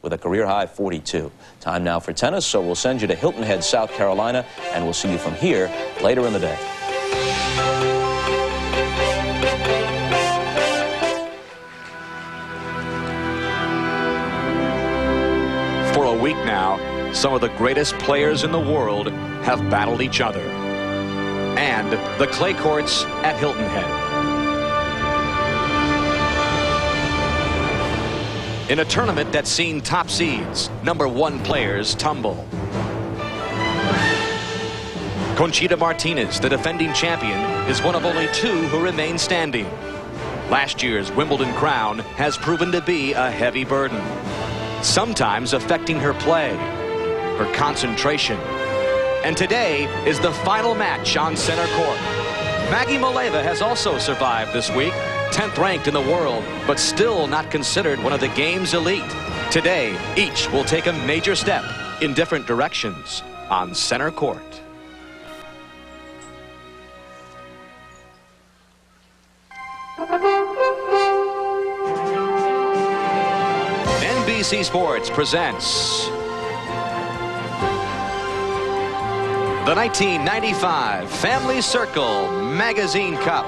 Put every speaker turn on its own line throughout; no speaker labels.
with a career-high 42. Time now for tennis, so we'll send you to Hilton Head, South Carolina, and we'll see you from here later in the day.
For a week now, some of the greatest players in the world have battled each other. And the clay courts at Hilton Head. In a tournament that's seen top seeds, #1 players tumble. Conchita Martinez, the defending champion, is one of only 2 who remain standing. Last year's Wimbledon crown has proven to be a heavy burden, sometimes affecting her play, her concentration. And today is the final match on center court. Maggie Maleeva has also survived this week, 10th ranked in the world, but still not considered one of the game's elite. Today, each will take a major step in different directions on center court. NBC Sports presents the 1995 Family Circle Magazine Cup.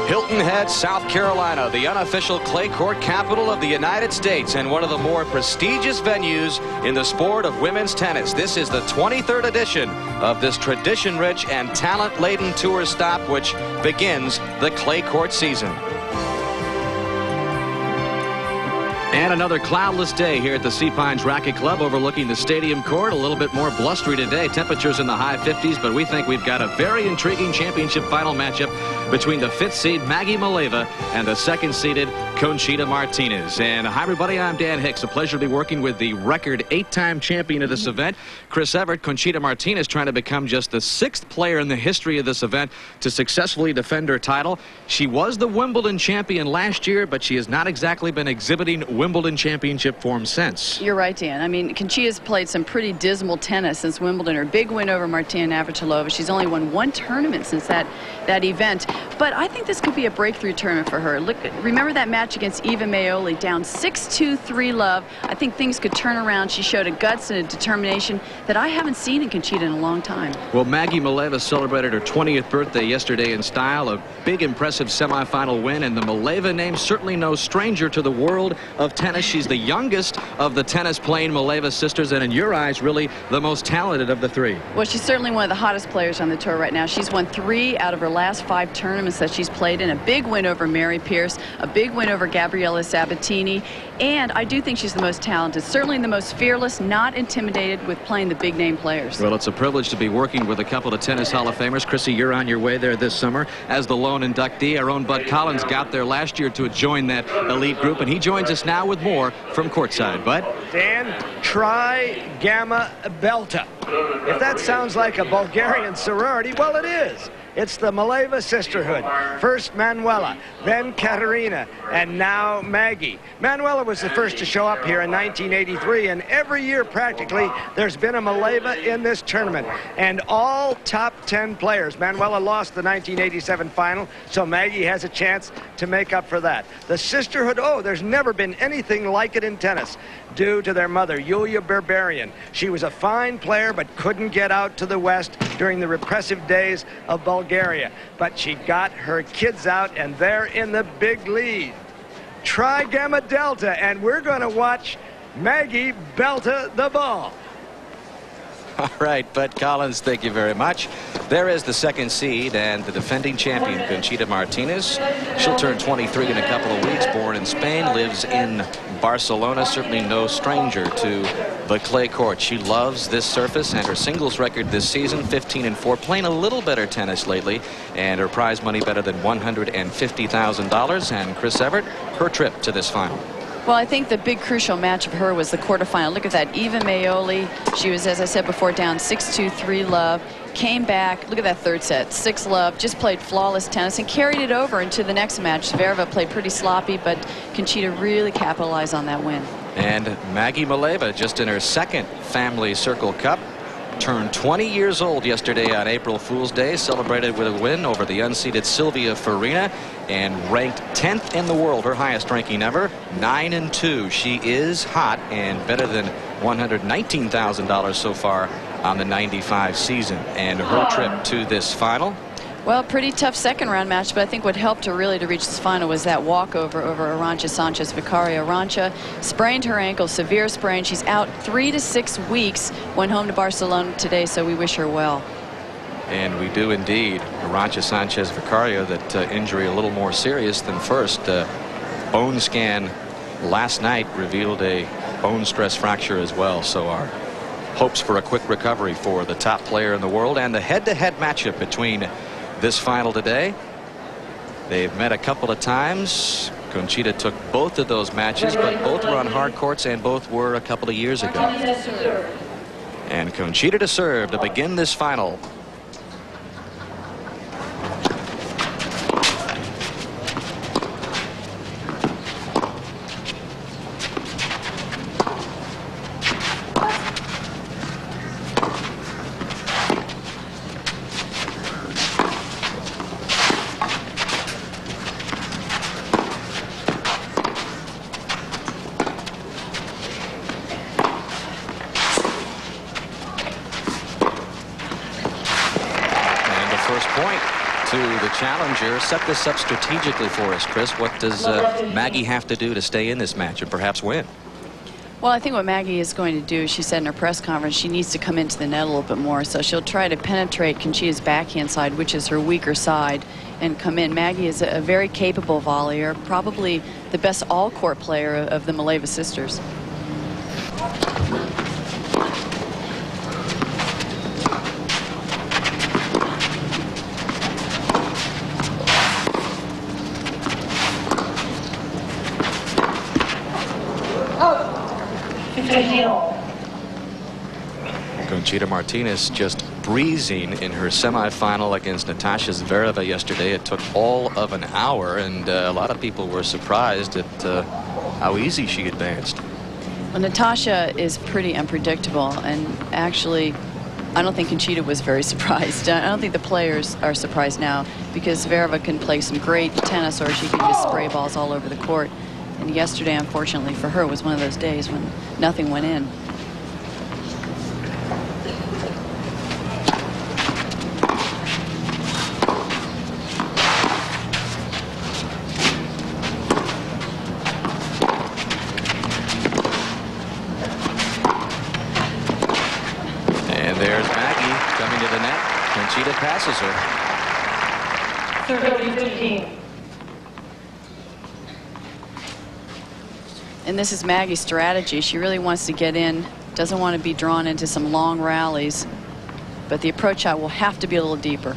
Hilton Head, South Carolina, the unofficial clay court capital of the United States and one of the more prestigious venues in the sport of women's tennis. This is the 23rd edition of this tradition-rich and talent-laden tour stop, which begins the clay court season. And another cloudless day here at the Sea Pines Racket Club overlooking the stadium court. A little bit more blustery today. Temperatures in the high 50s, but we think we've got a very intriguing championship final matchup between the 5th seed Maggie Maleeva and the 2nd seeded Conchita Martinez. And hi everybody, I'm Dan Hicks. A pleasure to be working with the record 8-time champion of this event, Chris Evert. Conchita Martinez trying to become just the 6th player in the history of this event to successfully defend her title. She was the Wimbledon champion last year, but she has not exactly been exhibiting Wimbledon championship form since.
You're right, Dan. I mean, Conchita's played some pretty dismal tennis since Wimbledon. Her big win over Martina Navratilova. She's only won 1 tournament since that event. But I think this could be a breakthrough tournament for her. Look, remember that match against Eva Maioli, down 6-2, 3-love. I think things could turn around. She showed a guts and a determination that I haven't seen in Conchita in a long time.
Well, Maggie Maleeva celebrated her 20th birthday yesterday in style. A big, impressive semifinal win, and the Maleeva name certainly no stranger to the world of tennis. She's the youngest of the tennis-playing Maleeva sisters, and in your eyes, really the most talented of the 3.
Well, she's certainly one of the hottest players on the tour right now. She's won 3 out of her last 5 tournaments that she's played in. A big win over Mary Pierce, a big win over Gabriella Sabatini, and I do think she's the most talented, certainly the most fearless, not intimidated with playing the big-name players.
Well, it's a privilege to be working with a couple of tennis Hall of Famers. Chrissy, you're on your way there this summer as the lone inductee. Our own Bud Collins got there last year to join that elite group, and he joins us now with more from courtside. Bud?
Dan, Tri Gamma Belta. If that sounds like a Bulgarian sorority, well, it is. It's the Maleeva sisterhood. First Manuela, then Katerina, and now Maggie. Manuela was the first to show up here in 1983, and every year practically there's been a Maleeva in this tournament. And all top 10 players. Manuela lost the 1987 final, so Maggie has a chance to make up for that. The sisterhood, oh, there's never been anything like it in tennis, due to their mother, Yulia Berberian. She was a fine player, but couldn't get out to the West during the repressive days of Bulgaria. But she got her kids out, and they're in the big lead. Tri Gamma Delta, and we're going to watch Maggie belta the ball.
All right, Bud Collins, thank you very much. There is the 2nd seed and the defending champion, Conchita Martinez. She'll turn 23 in a couple of weeks. Born in Spain, lives in Barcelona. Certainly no stranger to the clay court. She loves this surface, and her singles record this season, 15-4, playing a little better tennis lately, and her prize money better than $150,000. And Chris Evert, her trip to this final.
Well, I think the big crucial match of her was the quarterfinal. Look at that, Eva Maioli. She was, as I said before, down 6-2, 3-love. Came back, look at that 3rd set, 6-love, just played flawless tennis and carried it over into the next match. Zvereva played pretty sloppy, but Conchita really capitalized on that win.
And Maggie Maleeva just in her 2nd Family Circle Cup. turned 20 years old yesterday on April Fool's Day, celebrated with a win over the unseeded Silvia Farina, and ranked 10th in the world, her highest ranking ever, 9-2. She is hot and better than $119,000 so far on the 95 season. And her trip to this final.
Well, pretty tough second round match, but I think what helped her really to reach this final was that walkover over Arantxa Sanchez Vicario. Arantxa sprained her ankle, severe sprain. She's out 3 to 6 weeks. Went home to Barcelona today, so we wish her well.
And we do indeed. Arantxa Sanchez Vicario, that injury a little more serious than first. Bone scan last night revealed a bone stress fracture as well. So our hopes for a quick recovery for the top player in the world. And the head-to-head matchup between this final today. They've met a couple of times. Conchita took both of those matches, but both were on hard courts and both were a couple of years ago. And Conchita to serve to begin this final. Challenger. Set this up strategically for us, Chris. What does Maggie have to do to stay in this match and perhaps win?
Well, I think what Maggie is going to do, she said in her press conference, she needs to come into the net a little bit more. So she'll try to penetrate Conchita's backhand side, which is her weaker side, and come in. Maggie is a very capable volleyer, probably the best all-court player of the Maleeva sisters.
Conchita Martinez just breezing in her semifinal against Natasha Zvereva yesterday. It took all of an hour, and a lot of people were surprised at how easy she advanced.
Well, Natasha is pretty unpredictable, and actually I don't think Conchita was very surprised. I don't think the players are surprised now, because Zvereva can play some great tennis, or she can just spray balls all over the court. And yesterday, unfortunately for her, was one of those days when nothing went in.
And there's Maggie coming to the net. Conchita passes her.
30-15.
And this is Maggie's strategy. She really wants to get in, doesn't want to be drawn into some long rallies, but the approach shot will have to be a little deeper.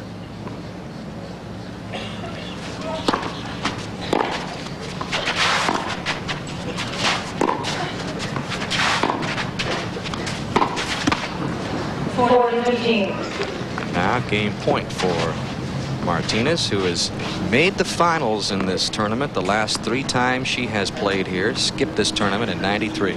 Now game point for Martinez, who has made the finals in this tournament the last 3 times she has played here. Skipped this tournament in '93.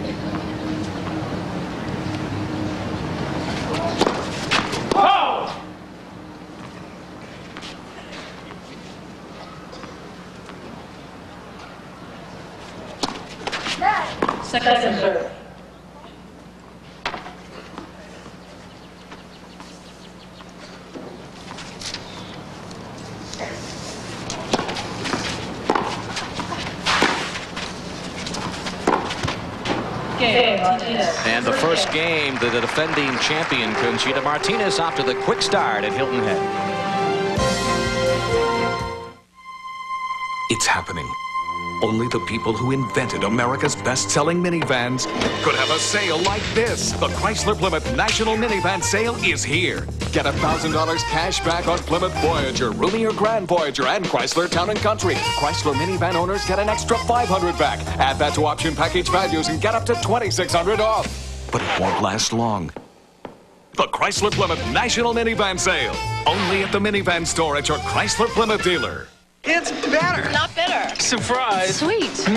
Second serve.
And the first game, the defending champion Conchita Martinez off to the quick start at Hilton Head.
It's happening. Only the people who invented America's best-selling minivans could have a sale like this. The Chrysler Plymouth National Minivan Sale is here. Get $1,000 cash back on Plymouth Voyager, Roomier Grand Voyager, and Chrysler Town & Country. Chrysler minivan owners get an extra $500 back. Add that to option package values and get up to $2,600 off. But it won't last long. The Chrysler Plymouth National Minivan Sale. Only at the minivan store at your Chrysler Plymouth dealer.
It's better.
Not bitter.
Surprise.
Sweet.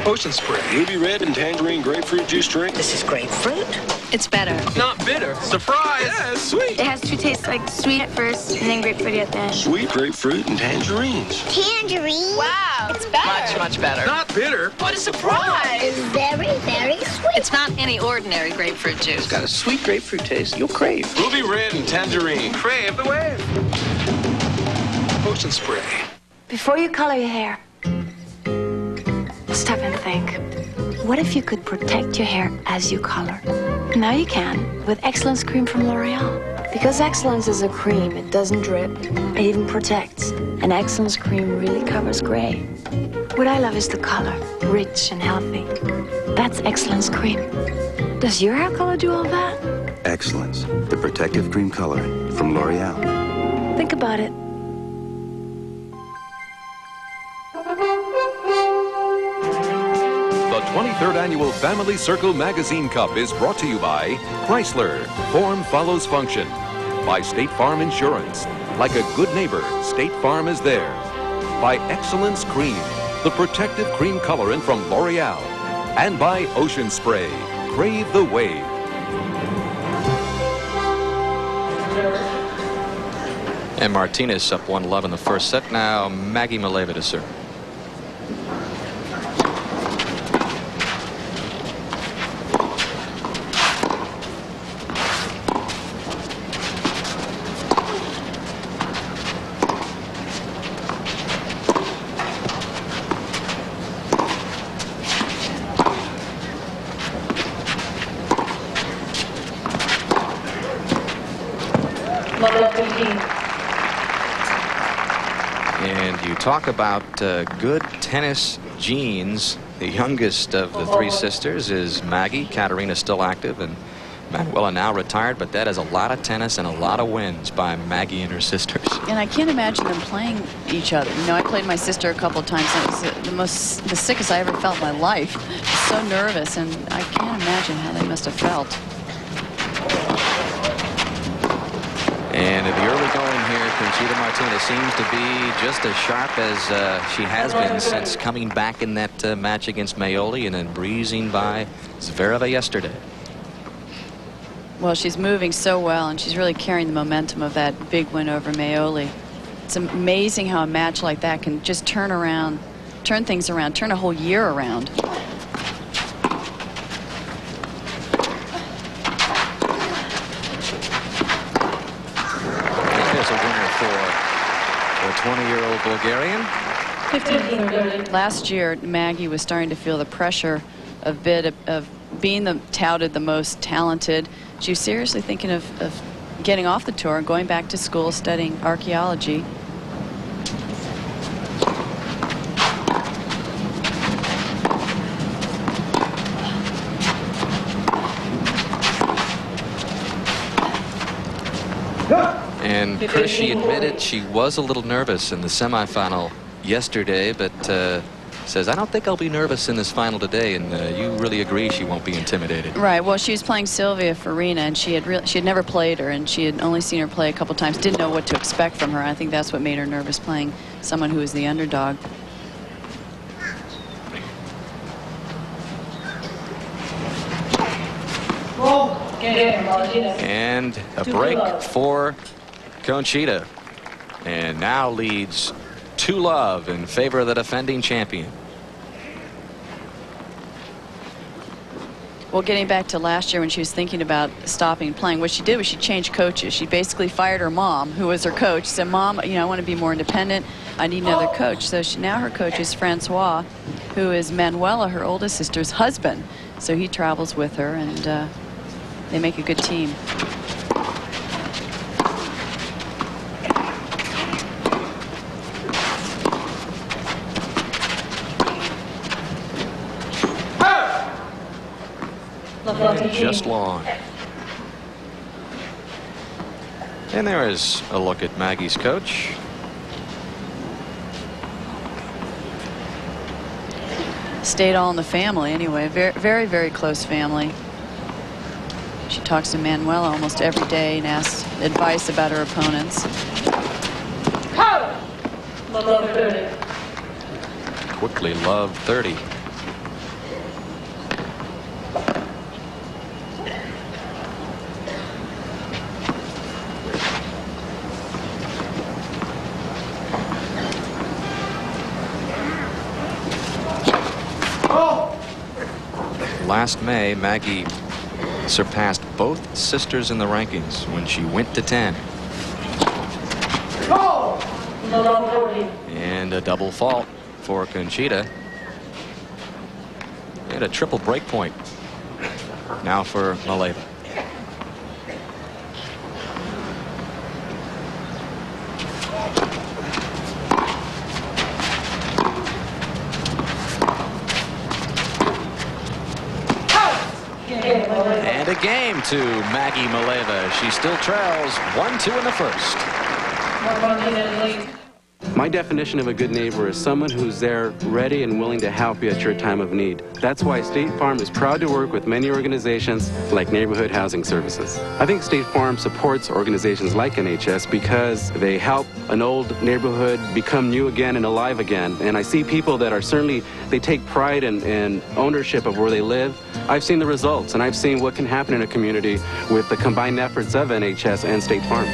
Ocean Spray.
Ruby red and tangerine grapefruit juice drink.
This is grapefruit. It's better.
Not bitter. Surprise. Yeah, it's sweet.
It has two tastes, like sweet at first and then grapefruit at the end.
Sweet grapefruit and tangerines.
Tangerine?
Wow. It's better. Much better.
Not bitter.
What a surprise.
It's very, very sweet.
It's not any ordinary grapefruit juice.
It's got a sweet grapefruit taste you'll crave.
Ruby red and tangerine. Crave the wave. Ocean Spray.
Before you color your hair, stop and think. What if you could protect your hair as you color? Now you can with Excellence Cream from L'Oreal. Because Excellence is a cream, it doesn't drip, it even protects. And Excellence Cream really covers gray. What I love is the color, rich and healthy. That's Excellence Cream. Does your hair color do all that?
Excellence, the protective cream coloring from L'Oreal.
Think about it.
The 23rd Annual Family Circle Magazine Cup is brought to you by Chrysler, Form Follows Function, by State Farm Insurance. Like a good neighbor, State Farm is there. By Excellence Cream, the protective cream colorant from L'Oreal. And by Ocean Spray, Crave the Wave.
And Martinez up 1-love in the first set. Now Magdalena Maleeva to serve. And you talk about good tennis genes. The youngest of the three sisters is Maggie. Katerina's still active, and Manuela now retired, but that is a lot of tennis and a lot of wins by Maggie and her sisters.
And I can't imagine them playing each other. You know, I played my sister a couple of times, and it was the sickest I ever felt in my life. So nervous, and I can't imagine how they must have felt.
And in the early going here, Conchita Martinez seems to be just as sharp as she has been since coming back in that match against Mayoli and then breezing by Zvereva yesterday.
Well, she's moving so well, and she's really carrying the momentum of that big win over Mayoli. It's amazing how a match like that can just turn things around, turn a whole year around.
There's a winner for the 20-year-old Bulgarian.
Last year, Maggie was starting to feel the pressure of being touted the most talented. She was seriously thinking of getting off the tour and going back to school studying archaeology.
And Chris, she admitted she was a little nervous in the semifinal yesterday, but says, I don't think I'll be nervous in this final today, and you really agree she won't be intimidated.
Right. Well, she was playing Sylvia Farina, and she had never played her, and she had only seen her play a couple times, didn't know what to expect from her. I think that's what made her nervous, playing someone who was the underdog.
And a break for Conchita, and now leads 2-love in favor of the defending champion.
Well, getting back to last year when she was thinking about stopping playing, what she did was she changed coaches. She basically fired her mom, who was her coach, said, Mom, you know, I want to be more independent. I need another coach. So now her coach is Francois, who is Manuela, her oldest sister's husband. So he travels with her, and they make a good team.
Just long. And there is a look at Maggie's coach.
Stayed all in the family anyway. Very, very, very close family. She talks to Manuela almost every day and asks advice about her opponents.
Quickly love 30. Last May, Maggie surpassed both sisters in the rankings when she went to 10. And a double fault for Conchita. And a triple break point now for Maleeva. And a game to Maggie Maleeva. She still trails 1-2 in the first.
My definition of a good neighbor is someone who's there ready and willing to help you at your time of need. That's why State Farm is proud to work with many organizations like Neighborhood Housing Services. I think State Farm supports organizations like NHS because they help an old neighborhood become new again and alive again. And I see people that are certainly, they take pride in ownership of where they live. I've seen the results, and I've seen what can happen in a community with the combined efforts of NHS and State Farm.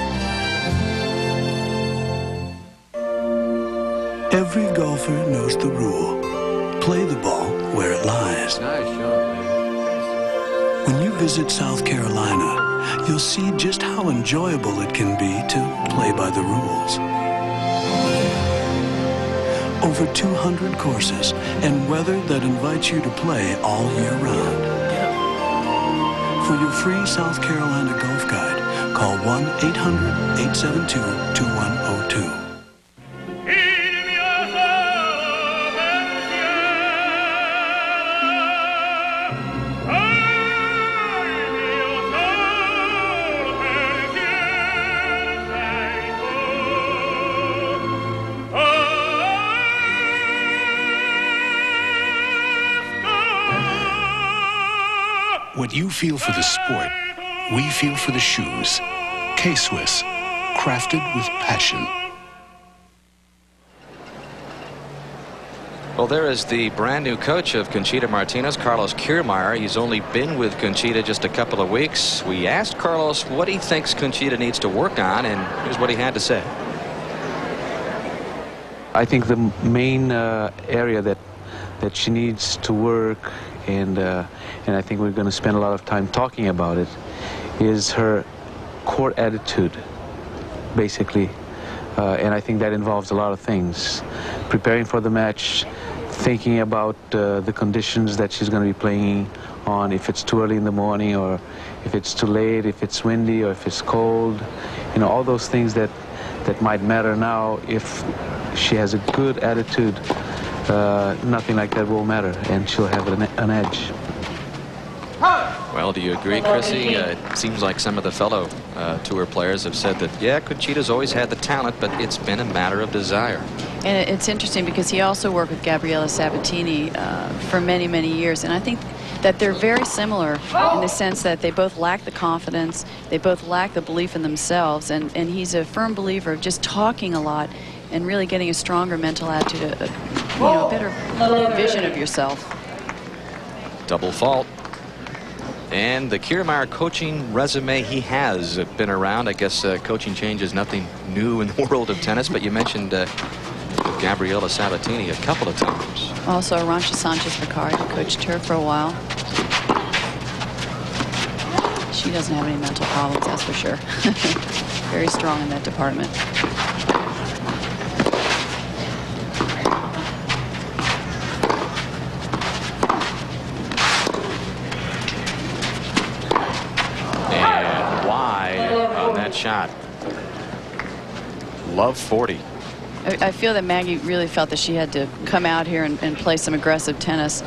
Every golfer knows the rule. Play the ball where it lies.
Nice shot, man.
When you visit South Carolina, you'll see just how enjoyable it can be to play by the rules. Over 200 courses and weather that invites you to play all year round. For your free South Carolina Golf Guide, call 1-800-872-2102.
What you feel for the sport, we feel for the shoes. K-Swiss, crafted with passion.
Well, there is the brand new coach of Conchita Martinez, Carlos Kiermaier. He's only been with Conchita just a couple of weeks. We asked Carlos what he thinks Conchita needs to work on, and here's what he had to say.
I think the main area that she needs to work, and I think we're going to spend a lot of time talking about it, is her court attitude, basically. And I think that involves a lot of things. Preparing for the match, thinking about the conditions that she's going to be playing on, if it's too early in the morning or if it's too late, if it's windy or if it's cold. You know, all those things that might matter now. If she has a good attitude, nothing like that will matter, and she'll have an edge.
Well, do you agree, Chrissy? It seems like some of the fellow tour players have said that, yeah, Conchita's always had the talent, but it's been a matter of desire.
And it's interesting because he also worked with Gabriella Sabatini for many, many years, and I think that they're very similar in the sense that they both lack the confidence, they both lack the belief in themselves, and he's a firm believer of just talking a lot and really getting a stronger mental attitude, a better vision of yourself.
Double fault. And the Kiermaier coaching resume, he has been around. I guess coaching change is nothing new in the world of tennis, but you mentioned Gabriella Sabatini a couple of times.
Also, Arantxa Sanchez-Vicari coached her for a while. She doesn't have any mental problems, that's for sure. Very strong in that department.
Shot. Love 40.
I feel that Maggie really felt that she had to come out here and play some aggressive tennis,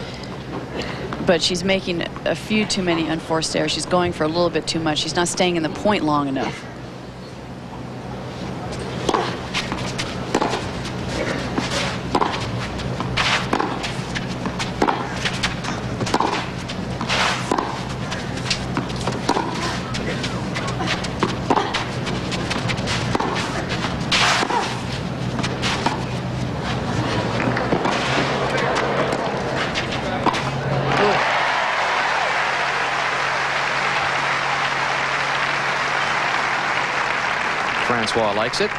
but she's making a few too many unforced errors. She's going for a little bit too much. She's not staying in the point long enough.
Francois likes it.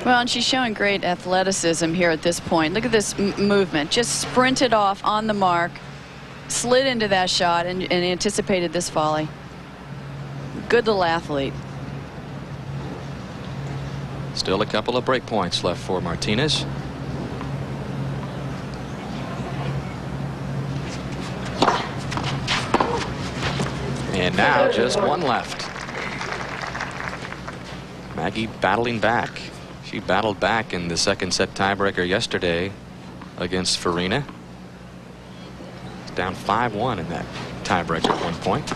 Well, and she's showing great athleticism here at this point. Look at this movement. Just sprinted off on the mark, slid into that shot, and anticipated this volley. Good little athlete.
Still a couple of break points left for Martinez. And now just one left. Maggie battling back. She battled back in the second set tiebreaker yesterday against Farina. It's down 5-1 in that tiebreaker at one point.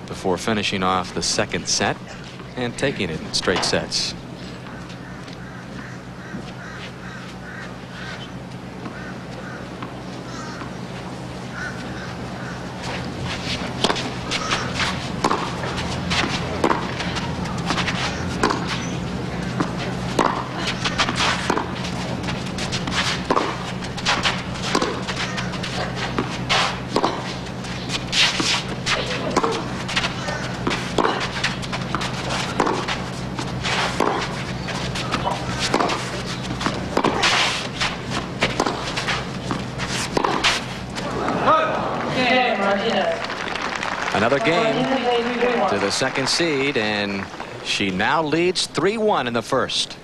Before finishing off the second set and taking it in straight sets. Another game to the second seed, and she now leads 3-1 in the first.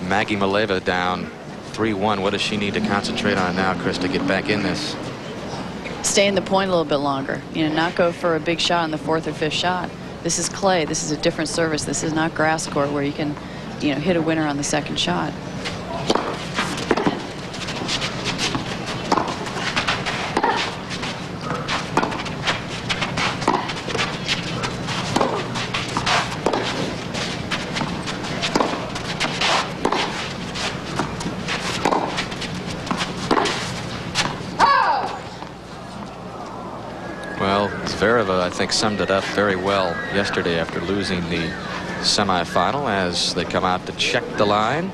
Maggie Maleeva down 3-1. What does she need to concentrate on now, Chris, to get back in this?
Stay in the point a little bit longer. You know, not go for a big shot on the fourth or fifth shot. This is clay. This is a different service. This is not grass court where you can, you know, hit a winner on the second shot.
Well, Zvereva, I think, summed it up very well yesterday after losing the semifinal as they come out to check the line.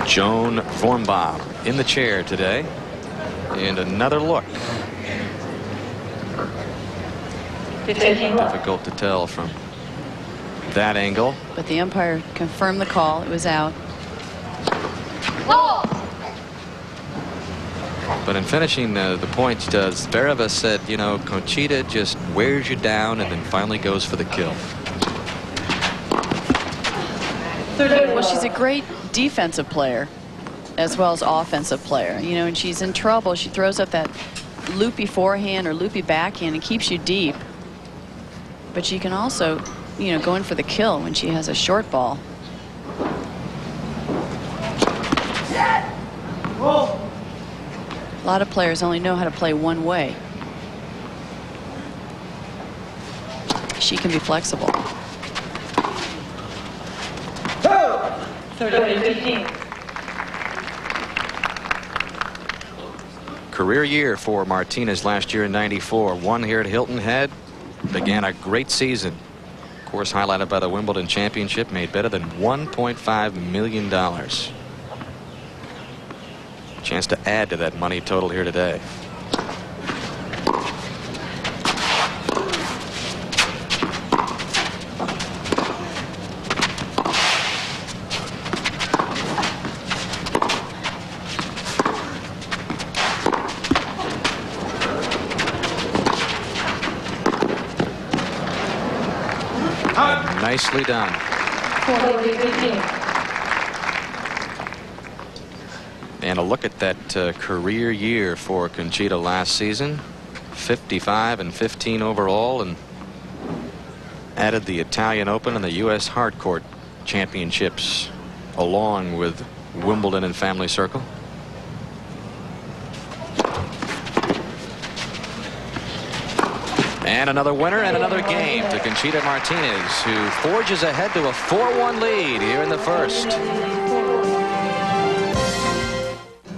Joan Vormbaum in the chair today. And another look. Difficult to tell from that angle.
But the umpire confirmed the call. It was out.
But in finishing the points, Zvereva said, you know, Conchita just wears you down and then finally goes for the kill.
Well, she's a great defensive player as well as offensive player. You know, and she's in trouble. She throws up that loopy forehand or loopy backhand and keeps you deep. But she can also, you know, go in for the kill when she has a short ball. A lot of players only know how to play one way. She can be flexible.
30-15. Career year for Martinez last year in '94. Won here at Hilton Head. Began a great season. Of course, highlighted by the Wimbledon Championship. Made better than $1.5 million. Chance to add to that money total here today. Nicely done. And a look at that career year for Conchita last season. 55 and 15 overall, and added the Italian Open and the U.S. Hardcourt Championships along with Wimbledon and Family Circle. And another winner and another game to Conchita Martinez, who forges ahead to a 4-1 lead here in the first.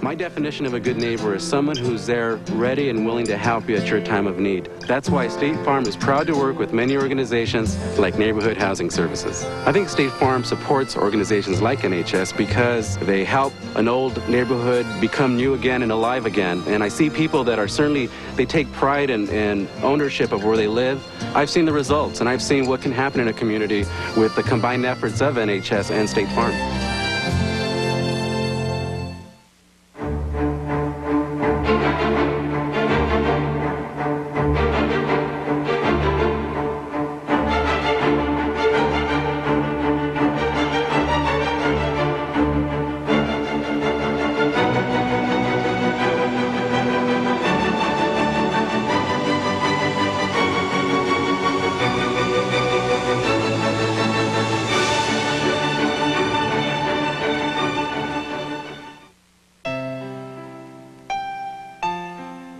My definition of a good neighbor is someone who's there ready and willing to help you at your time of need. That's why State Farm is proud to work with many organizations like Neighborhood Housing Services. I think State Farm supports organizations like NHS because they help an old neighborhood become new again and alive again. And I see people that are certainly, they take pride and ownership of where they live. I've seen the results, and I've seen what can happen in a community with the combined efforts of NHS and State Farm.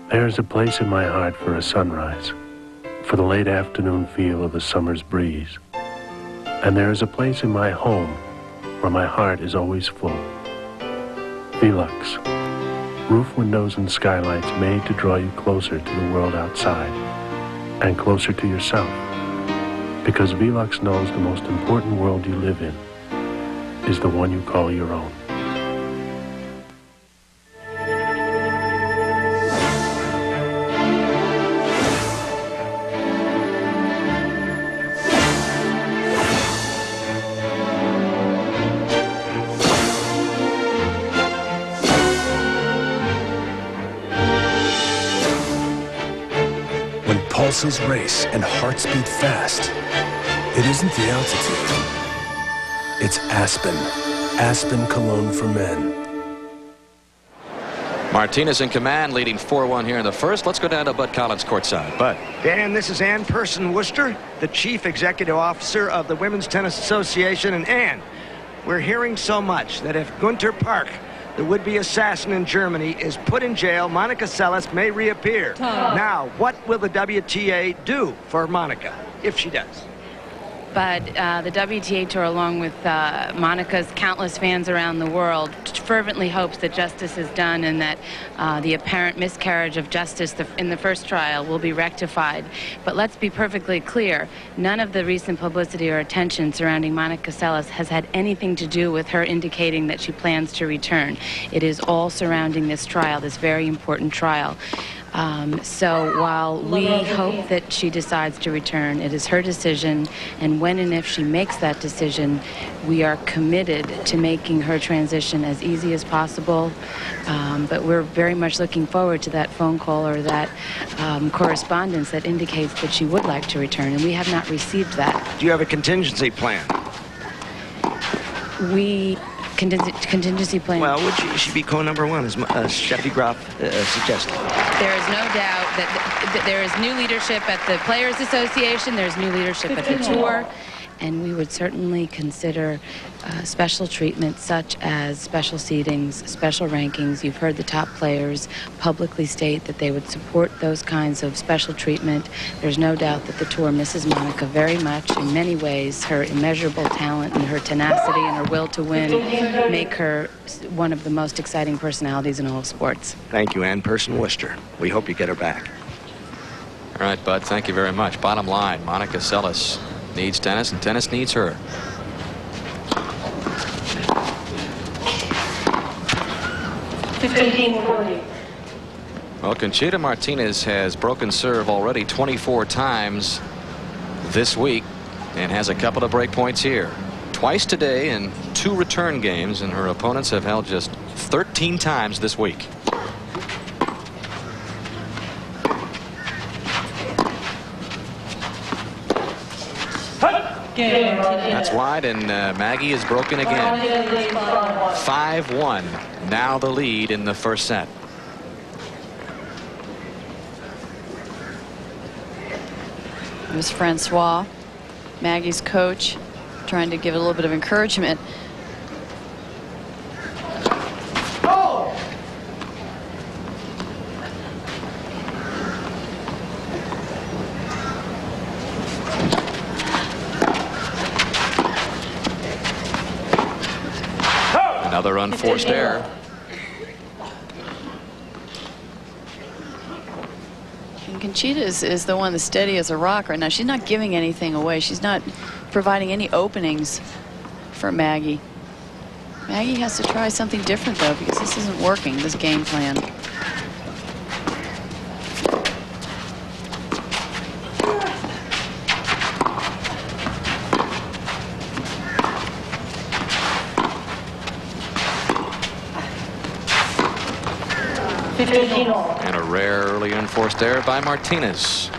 There's a place in my heart for a sunrise, for the late afternoon feel of a summer's breeze. And there is a place in my home where my heart is always full. Velux, roof windows and skylights made to draw you closer to the world outside and closer to yourself. Because Velux knows the most important world you live in is the one you call your own.
Pulses race and hearts beat fast. It isn't the altitude. It's Aspen. Aspen Cologne for men.
Martinez in command, leading 4-1 here in the first. Let's go down to Bud Collins courtside. Bud.
Dan, this is Ann Person-Worcester, the Chief Executive Officer of the Women's Tennis Association. And Ann, we're hearing so much that if Gunter Park, the would-be assassin in Germany, is put in jail, Monica Seles may reappear. Now, what will the WTA do for Monica, if she does?
But the WTA Tour, along with Monica's countless fans around the world, fervently hopes that justice is done and that the apparent miscarriage of justice in the first trial will be rectified. But let's be perfectly clear, none of the recent publicity or attention surrounding Monica Seles has had anything to do with her indicating that she plans to return. It is all surrounding this trial, this very important trial. So while we hope that she decides to return, it is her decision, and when and if she makes that decision, we are committed to making her transition as easy as possible. But we're very much looking forward to that phone call or that correspondence that indicates that she would like to return, and we have not received that.
Do you have a contingency plan?
Contingency plan.
Well, would she be co-number one, as Steffi Graf suggested?
There is no doubt that there is new leadership at the Players Association, there's new leadership at the Tour, and we would certainly consider special treatment such as special seedings, special rankings. You've heard the top players publicly state that they would support those kinds of special treatment. There's no doubt that the Tour misses Monica very much. In many ways, her immeasurable talent and her tenacity and her will to win make her one of the most exciting personalities in all of sports.
Thank you, Ann Person-Worcester. We hope you get her back.
All right, Bud, thank you very much. Bottom line, Monica Seles needs tennis, and tennis needs her. Well, Conchita Martinez has broken serve already 24 times this week and has a couple of break points here. Twice today in 2 return games, and her opponents have held just 13 times this week. That's wide, and Maggie is broken again. 5-1. Now the lead in the first set.
Miss Francois, Maggie's coach, trying to give a little bit of encouragement.
Another unforced error.
Conchita is the one that's steady as a rock right now. She's not giving anything away. She's not providing any openings for Maggie. Maggie has to try something different, though, because this isn't working, this game plan.
And a rare early unforced error by Martinez.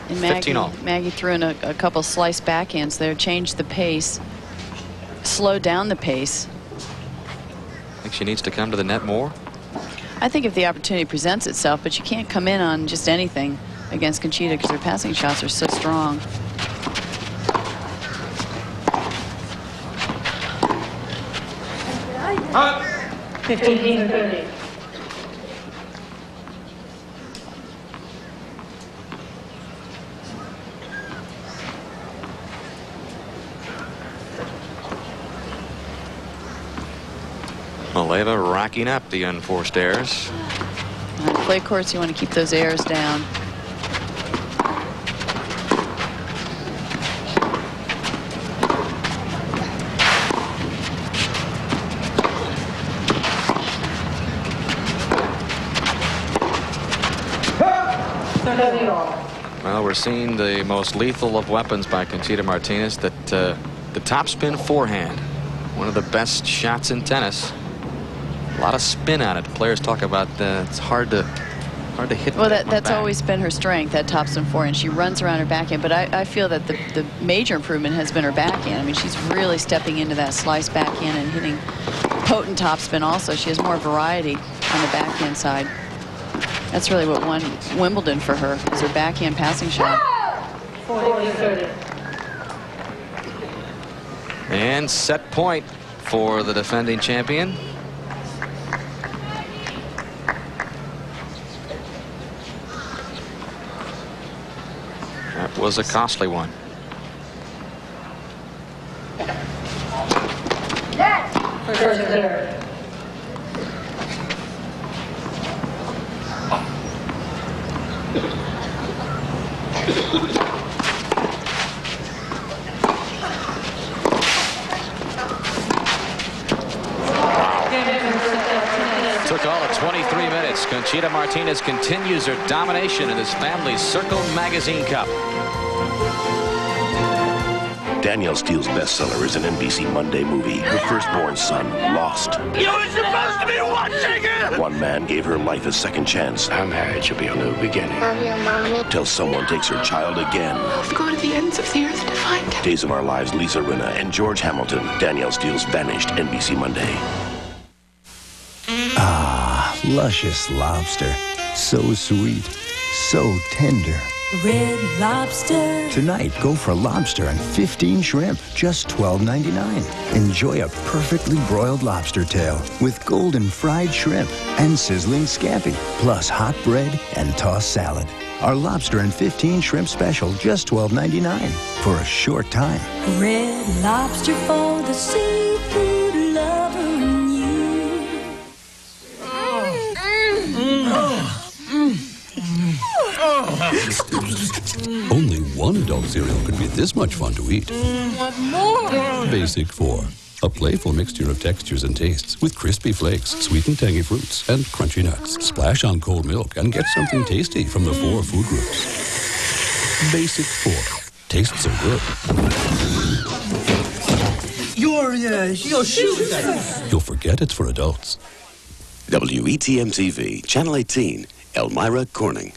And
15-all.
Maggie threw in a couple slice backhands there, changed the pace, slowed down the pace.
I think she needs to come to the net more.
I think if the opportunity presents itself, but you can't come in on just anything against Conchita because her passing shots are so strong.
Up. 15-30.
Maleeva racking up the unforced errors.
On clay courts, you want to keep those errors down.
Well, we're seeing the most lethal of weapons by Conchita Martinez, that the topspin forehand. One of the best shots in tennis. A lot of spin on it. Players talk about it's hard to hit.
Well, that's always been her strength, that topspin forehand. She runs around her backhand, but I feel that the major improvement has been her backhand. I mean, she's really stepping into that slice backhand and hitting potent topspin also. She has more variety on the backhand side. That's really what won Wimbledon for her, is her backhand passing shot.
40-30.
And set point for the defending champion. That was a costly one.
First serve.
Took all of 23 minutes. Conchita Martinez continues her domination in this Family Circle Magazine Cup.
Danielle Steele's bestseller is an NBC Monday movie. Her firstborn son lost.
You were supposed to be watching it!
One man gave her life a second chance. Our marriage should be a new beginning.
Love you, Mommy.
Till someone takes her child again.
We'll go to the ends of the earth to find him.
Days of Our Lives, Lisa Rinna and George Hamilton. Danielle Steele's Vanished, NBC Monday.
Ah, luscious lobster. So sweet, so tender.
Red Lobster.
Tonight, go for lobster and 15 shrimp, just $12.99. Enjoy a perfectly broiled lobster tail with golden fried shrimp and sizzling scampi, plus hot bread and tossed salad. Our lobster and 15 shrimp special, just $12.99 for a short time.
Red Lobster for the seafood lover in you.
Only one adult cereal could be this much fun to eat.
What more?
Basic 4. A playful mixture of textures and tastes with crispy flakes, sweet and tangy fruits, and crunchy nuts. Splash on cold milk and get something tasty from the 4 food groups. Basic 4. Tastes so good.
Your shoes.
You'll forget it's for adults.
WETM-TV, Channel 18, Elmira Corning.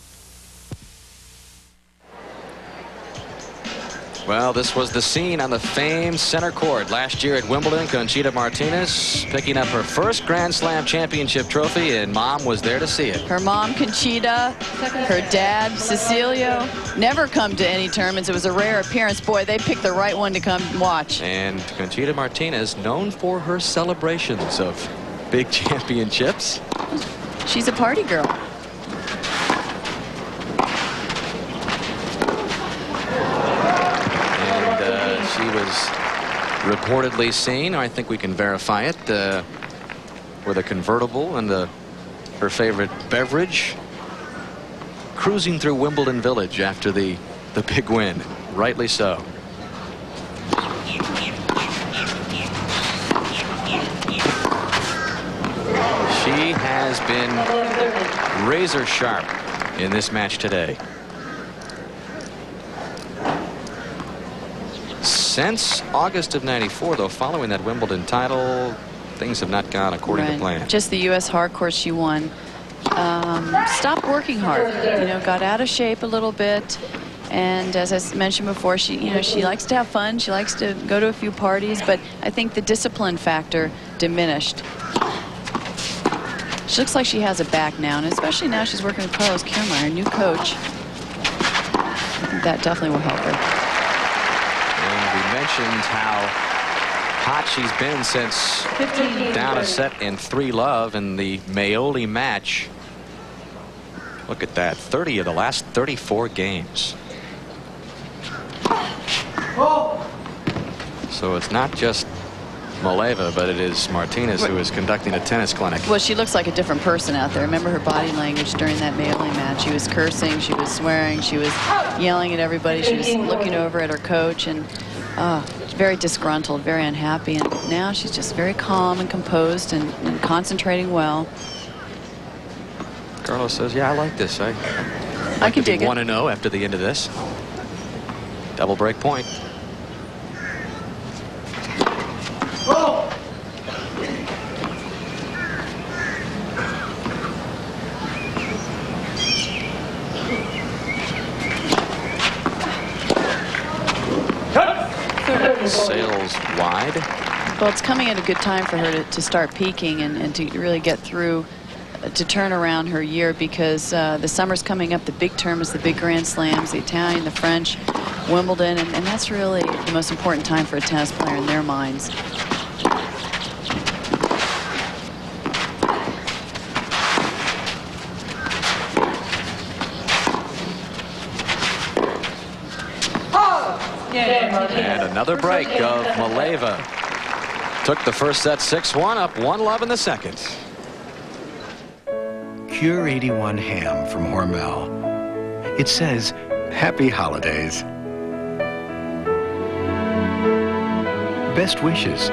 Well, this was the scene on the famed center court last year at Wimbledon. Conchita Martinez picking up her first Grand Slam championship trophy, and Mom was there to see it.
Her mom, Conchita, her dad, Cecilio, never come to any tournaments. It was a rare appearance. Boy, they picked the right one to come watch.
And Conchita Martinez, known for her celebrations of big championships.
She's a party girl.
She was reportedly seen, I think we can verify it, with a convertible and her favorite beverage. cruising through Wimbledon Village after the big win. Rightly so. She has been razor sharp in this match today. Since August of '94, though, following that Wimbledon title, things have not gone according to plan.
Just the U.S. hard court she won. Stopped working hard. Got out of shape a little bit. And as I mentioned before, she likes to have fun. She likes to go to a few parties, but I think the discipline factor diminished. She looks like she has it back now, and especially now she's working with Carlos Kiermaier, a new coach. I think that definitely will help her.
And we mentioned how hot she's been since down a set in 3-love in the Maoli match. Look at that, 30 of the last 34 games. So it's not just Maleeva, but it is Martinez who is conducting a tennis clinic.
Well, she looks like a different person out there. Remember her body language during that Maoli match. She was cursing, she was swearing, she was yelling at everybody, she was looking over at her coach, and very disgruntled, very unhappy. And now she's just very calm and composed and concentrating well.
Carlos says, yeah, I like this. I
can dig it.
1-0 after the end of this. Double break point. Sails wide.
Well, it's coming at a good time for her to start peaking and to really get through, to turn around her year, because the summer's coming up. The big term is the big Grand Slams, the Italian, the French, Wimbledon, and that's really the most important time for a tennis player in their minds.
And another break of Maleeva. Took the first set 6-1, up 1-love in the second.
Cure 81 ham from Hormel. It says, Happy Holidays. Best wishes.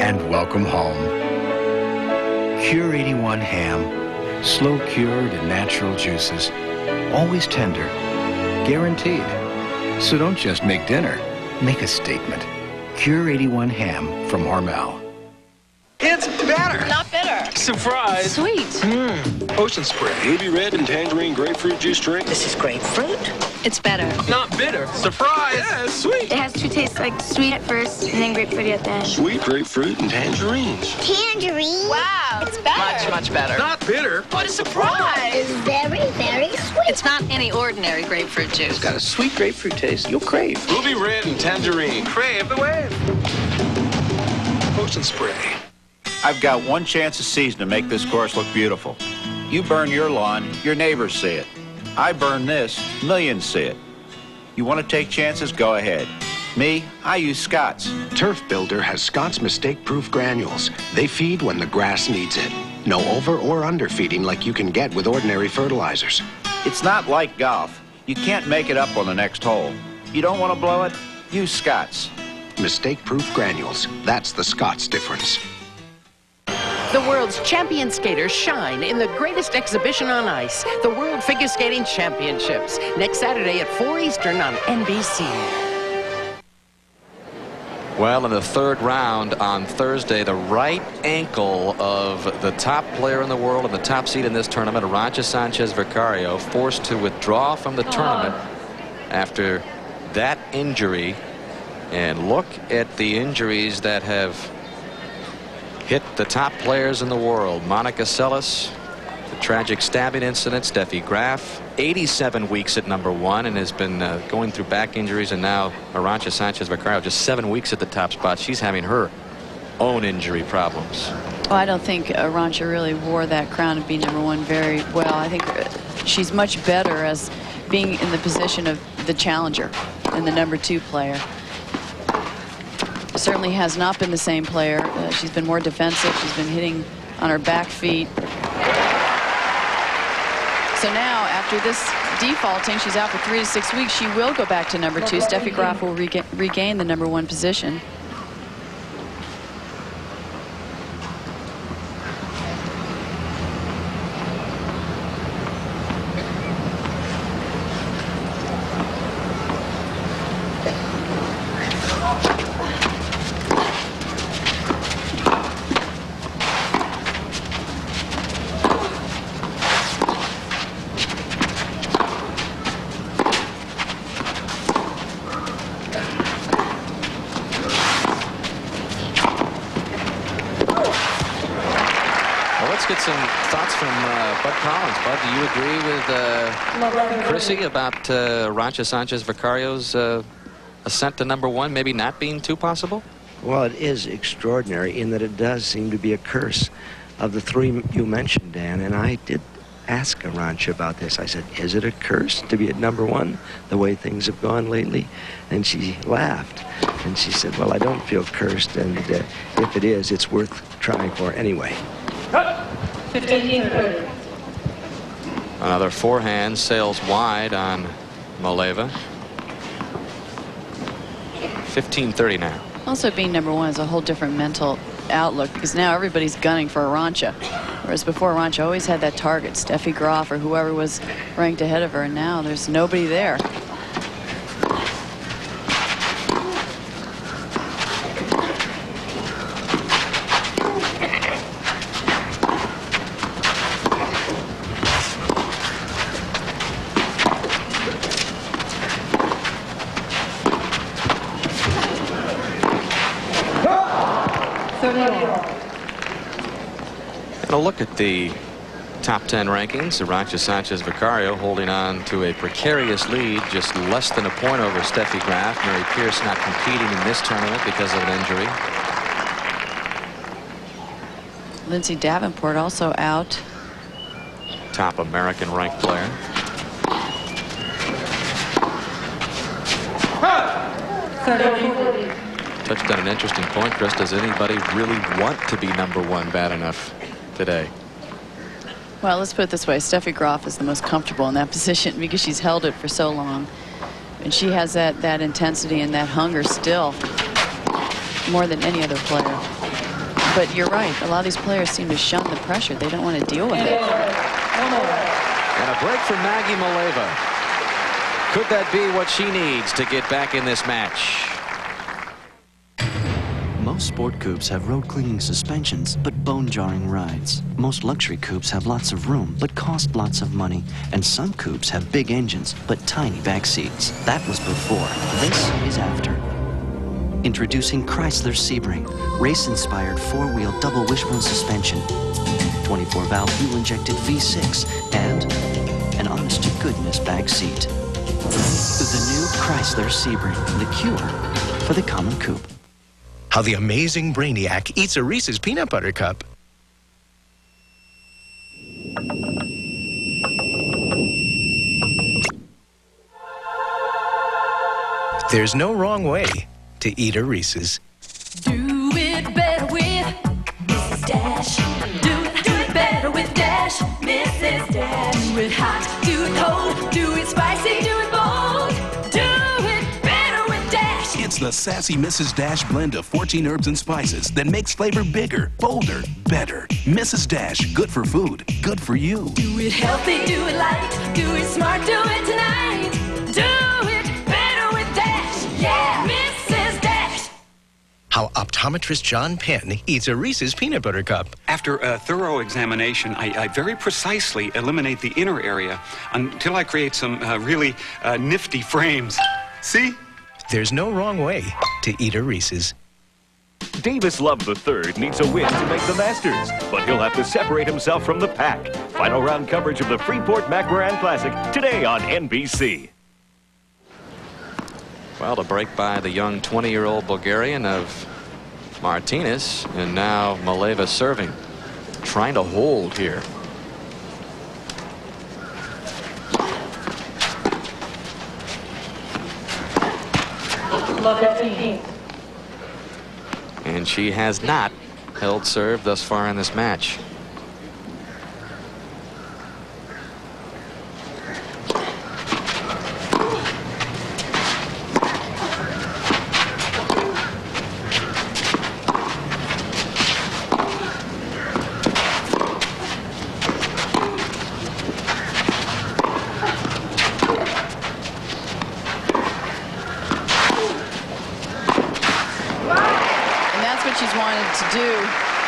And welcome home. Cure 81 ham. Slow cured in natural juices. Always tender. Guaranteed. So don't just make dinner. Make a statement. Cure 81 ham from Hormel.
It's better.
Not bitter.
Surprise.
Sweet.
Ocean spray.
Ruby red and tangerine grapefruit juice drink.
This is grapefruit. It's better.
Not bitter. Surprise. Yeah, it's sweet.
It has two tastes, like sweet at first and then grapefruit at the end.
Sweet grapefruit and tangerines.
Tangerine?
Wow. It's better. Much better.
Not bitter.
What a surprise.
It's very, very sweet.
It's not any ordinary grapefruit juice.
It's got a sweet grapefruit taste you'll crave.
Ruby red and tangerine. Crave the wave. Ocean spray.
I've got one chance a season to make this course look beautiful. You burn your lawn, your neighbors see it. I burn this, millions see it. You want to take chances? Go ahead. Me, I use Scott's.
Turf Builder has Scott's mistake-proof granules. They feed when the grass needs it. No over or under feeding like you can get with ordinary fertilizers.
It's not like golf. You can't make it up on the next hole. You don't want to blow it? Use Scott's.
Mistake-proof granules. That's the Scott's difference.
The world's champion skaters shine in the greatest exhibition on ice, the World Figure Skating Championships, next Saturday at 4 Eastern on NBC.
Well, in the third round on Thursday, the right ankle of the top player in the world and the top seed in this tournament, Arantxa Sanchez Vicario, forced to withdraw from the tournament after that injury. And look at the injuries that have hit the top players in the world. Monica Seles, the tragic stabbing incident. Steffi Graf, 87 weeks at #1 and has been going through back injuries. And now Arantxa Sanchez Vicario, just 7 weeks at the top spot. She's having her own injury problems.
Well, I don't think Arantxa really wore that crown of being #1 very well. I think she's much better as being in the position of the challenger and the #2 player. Certainly has not been the same player. She's been more defensive. She's been hitting on her back feet. So now, after this defaulting, she's out for 3 to 6 weeks. She will go back to number 2. Steffi Graf will regain the number 1 position.
Get some thoughts from Bud Collins. Bud, do you agree with Chrissy about Arantxa Sanchez Vicario's ascent to number 1 maybe not being too possible?
Well, it is extraordinary in that it does seem to be a curse of the 3 you mentioned, Dan. And I did ask Arantxa about this. I said, is it a curse to be at number 1 the way things have gone lately? And she laughed. And she said, well, I don't feel cursed. And if it is, it's worth trying for anyway.
15-30.
Another forehand sails wide on Maleeva. 15-30 now.
Also, being number 1 is a whole different mental outlook because now everybody's gunning for Arantxa. Whereas before, Arantxa always had that target, Steffi Graf or whoever was ranked ahead of her, and now there's nobody there.
And a look at the top 10 rankings. Arantxa Sanchez Vicario holding on to a precarious lead, just less than a point over Steffi Graf. Mary Pierce not competing in this tournament because of an injury.
Lindsay Davenport also out.
Top American ranked player. Touched on an interesting point, Chris. Does anybody really want to be number 1 bad enough today?
Well, let's put it this way. Steffi Graf is the most comfortable in that position because she's held it for so long. And she has that intensity and that hunger still more than any other player. But you're right. A lot of these players seem to shun the pressure. They don't want to deal with it.
And a break for Maggie Maleeva. Could that be what she needs to get back in this match?
Most sport coupes have road cleaning suspensions, but bone-jarring rides. Most luxury coupes have lots of room, but cost lots of money. And some coupes have big engines, but tiny back seats. That was before. This is after. Introducing Chrysler Sebring, race-inspired 4-wheel double wishbone suspension, 24-valve fuel-injected V6, and an honest-to-goodness back seat. The new Chrysler Sebring, the cure for the common coupe.
How the amazing Brainiac eats a Reese's Peanut Butter Cup. There's no wrong way to eat a Reese's.
Do it better with Mrs. Dash. Do it better with Dash, Mrs. Dash. Do it hot, do it cold, do it spicy, do it bold. Do it better with Dash.
It's the sassy Mrs. Dash blend of 14 herbs and spices that makes flavor bigger, bolder, better. Mrs. Dash, good for food, good for you.
Do it healthy, do it light, do it smart, do it tonight. Do it better with Dash. Yeah, Mrs. Dash.
How optometrist John Penn eats a Reese's Peanut Butter Cup.
After a thorough examination, I very precisely eliminate the inner area until I create some really nifty frames. See?
There's no wrong way to eat a Reese's.
Davis Love III needs a win to make the Masters, but he'll have to separate himself from the pack. Final round coverage of the Freeport-McMoran Classic today on NBC.
Well, the break by the young 20-year-old Bulgarian of Martinez, and now Maleeva serving, trying to hold here. And she has not held serve thus far in this match.
That's what she's wanted to do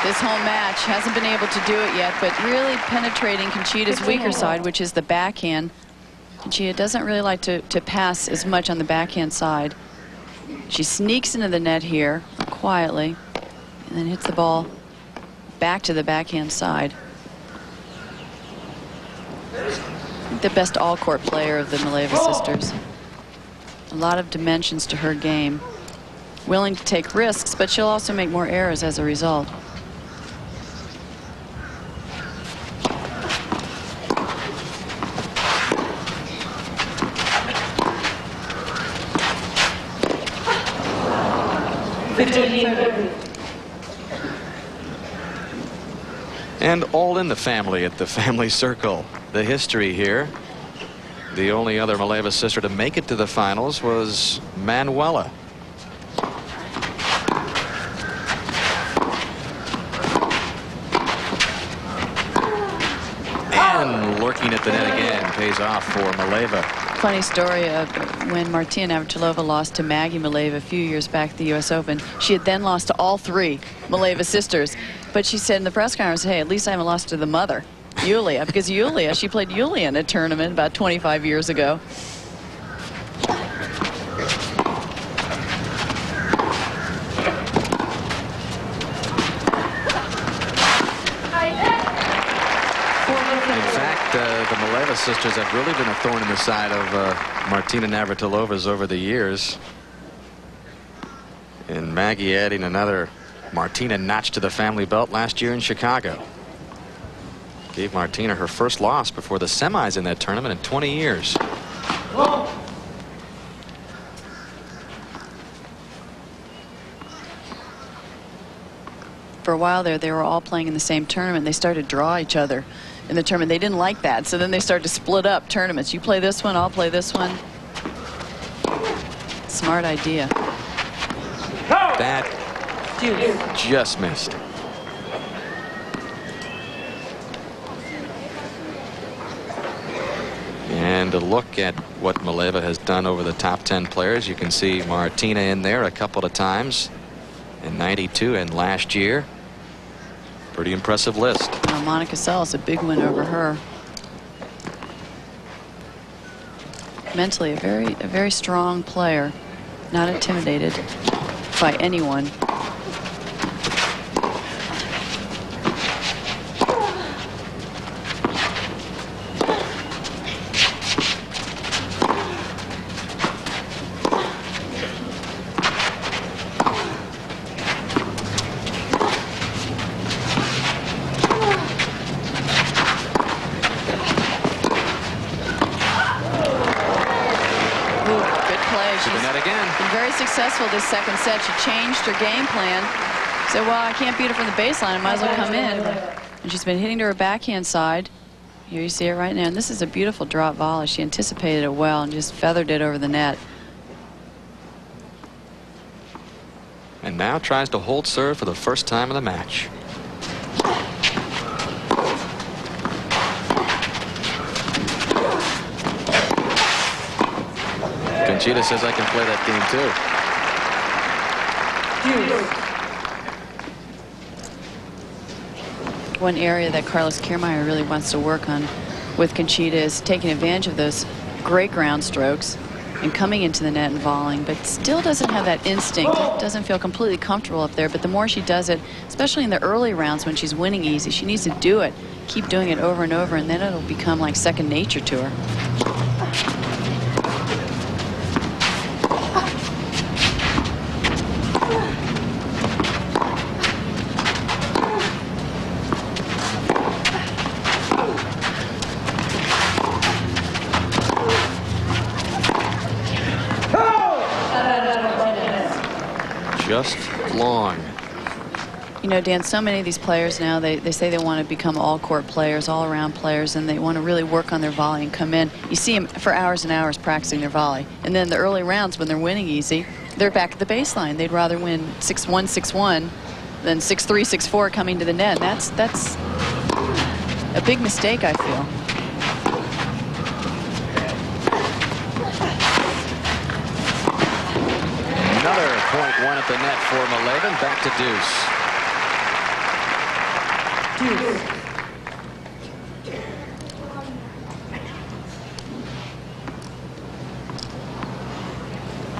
this whole match. Hasn't been able to do it yet, but really penetrating Conchita's weaker side, which is the backhand. Conchita doesn't really like to pass as much on the backhand side. She sneaks into the net here quietly and then hits the ball back to the backhand side. The best all-court player of the Maleeva sisters. A lot of dimensions to her game. Willing to take risks, but she'll also make more errors as a result.
And all in the family at the family circle. The history here. The only other Maleeva sister to make it to the finals was Manuela. And lurking at the net again pays off for Maleeva.
Funny story of when Martina Navratilova lost to Maggie Maleeva a few years back at the U.S. Open. She had then lost to all three Maleeva sisters. But she said in the press conference, hey, at least I haven't lost to the mother, Yulia, because Yulia, she played Yulia in a tournament about 25 years ago.
The Maleeva sisters have really been a thorn in the side of Martina Navratilova's over the years. And Maggie adding another Martina notch to the family belt last year in Chicago. Gave Martina her first loss before the semis in that tournament in 20 years.
For a while there, they were all playing in the same tournament. They started to draw each other in the tournament. They didn't like that, so then they started to split up tournaments. You play this one, I'll play this one. Smart idea.
That just missed. And a look at what Maleeva has done over the top 10 players. You can see Martina in there a couple of times in '92 and last year. Pretty impressive list.
Monica Seles, a big win over her. Mentally, a very strong player, not intimidated by anyone. Successful this second set. She changed her game plan. Said, well, I can't beat her from the baseline. I might as well come in. And she's been hitting to her backhand side. Here you see it right now. And this is a beautiful drop volley. She anticipated it well and just feathered it over the net.
And now tries to hold serve for the first time in the match. Conchita says I can play that game too.
One area that Carlos Kiermaier really wants to work on with Conchita is taking advantage of those great ground strokes and coming into the net and volleying, but still doesn't have that instinct. Doesn't feel completely comfortable up there, but the more she does it, especially in the early rounds when she's winning easy, she needs to do it, keep doing it over and over, and then it'll become like second nature to her.
Just long.
You know, Dan, so many of these players now, they say they want to become all-court players, all-around players, and they want to really work on their volley and come in. You see them for hours and hours practicing their volley. And then the early rounds, when they're winning easy, they're back at the baseline. They'd rather win 6-1, 6-1 than 6-3, 6-4 coming to the net. And that's a big mistake, I feel.
Another point one at the net for Maleeva. And back to deuce.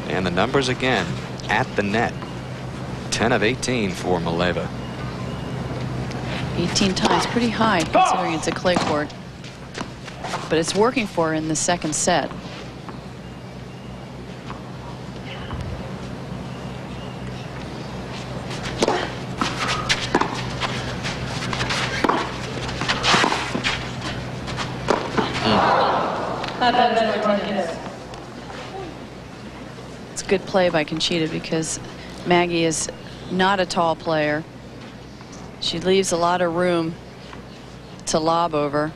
And the numbers again at the net. 10 of 18 for Maleeva.
18 times, pretty high considering it's a clay court. But it's working for her in the second set. It's good play by Conchita because Maggie is not a tall player. She leaves a lot of room to lob over.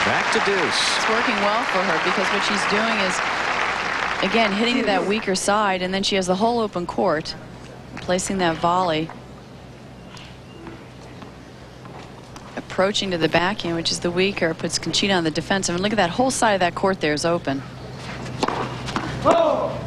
Back to deuce.
It's working well for her because what she's doing is, again, hitting to that weaker side, and then she has the whole open court, placing that volley. Approaching to the backhand, which is the weaker, puts Conchita on the defensive. And look at that whole side of that court there is open.
Whoa.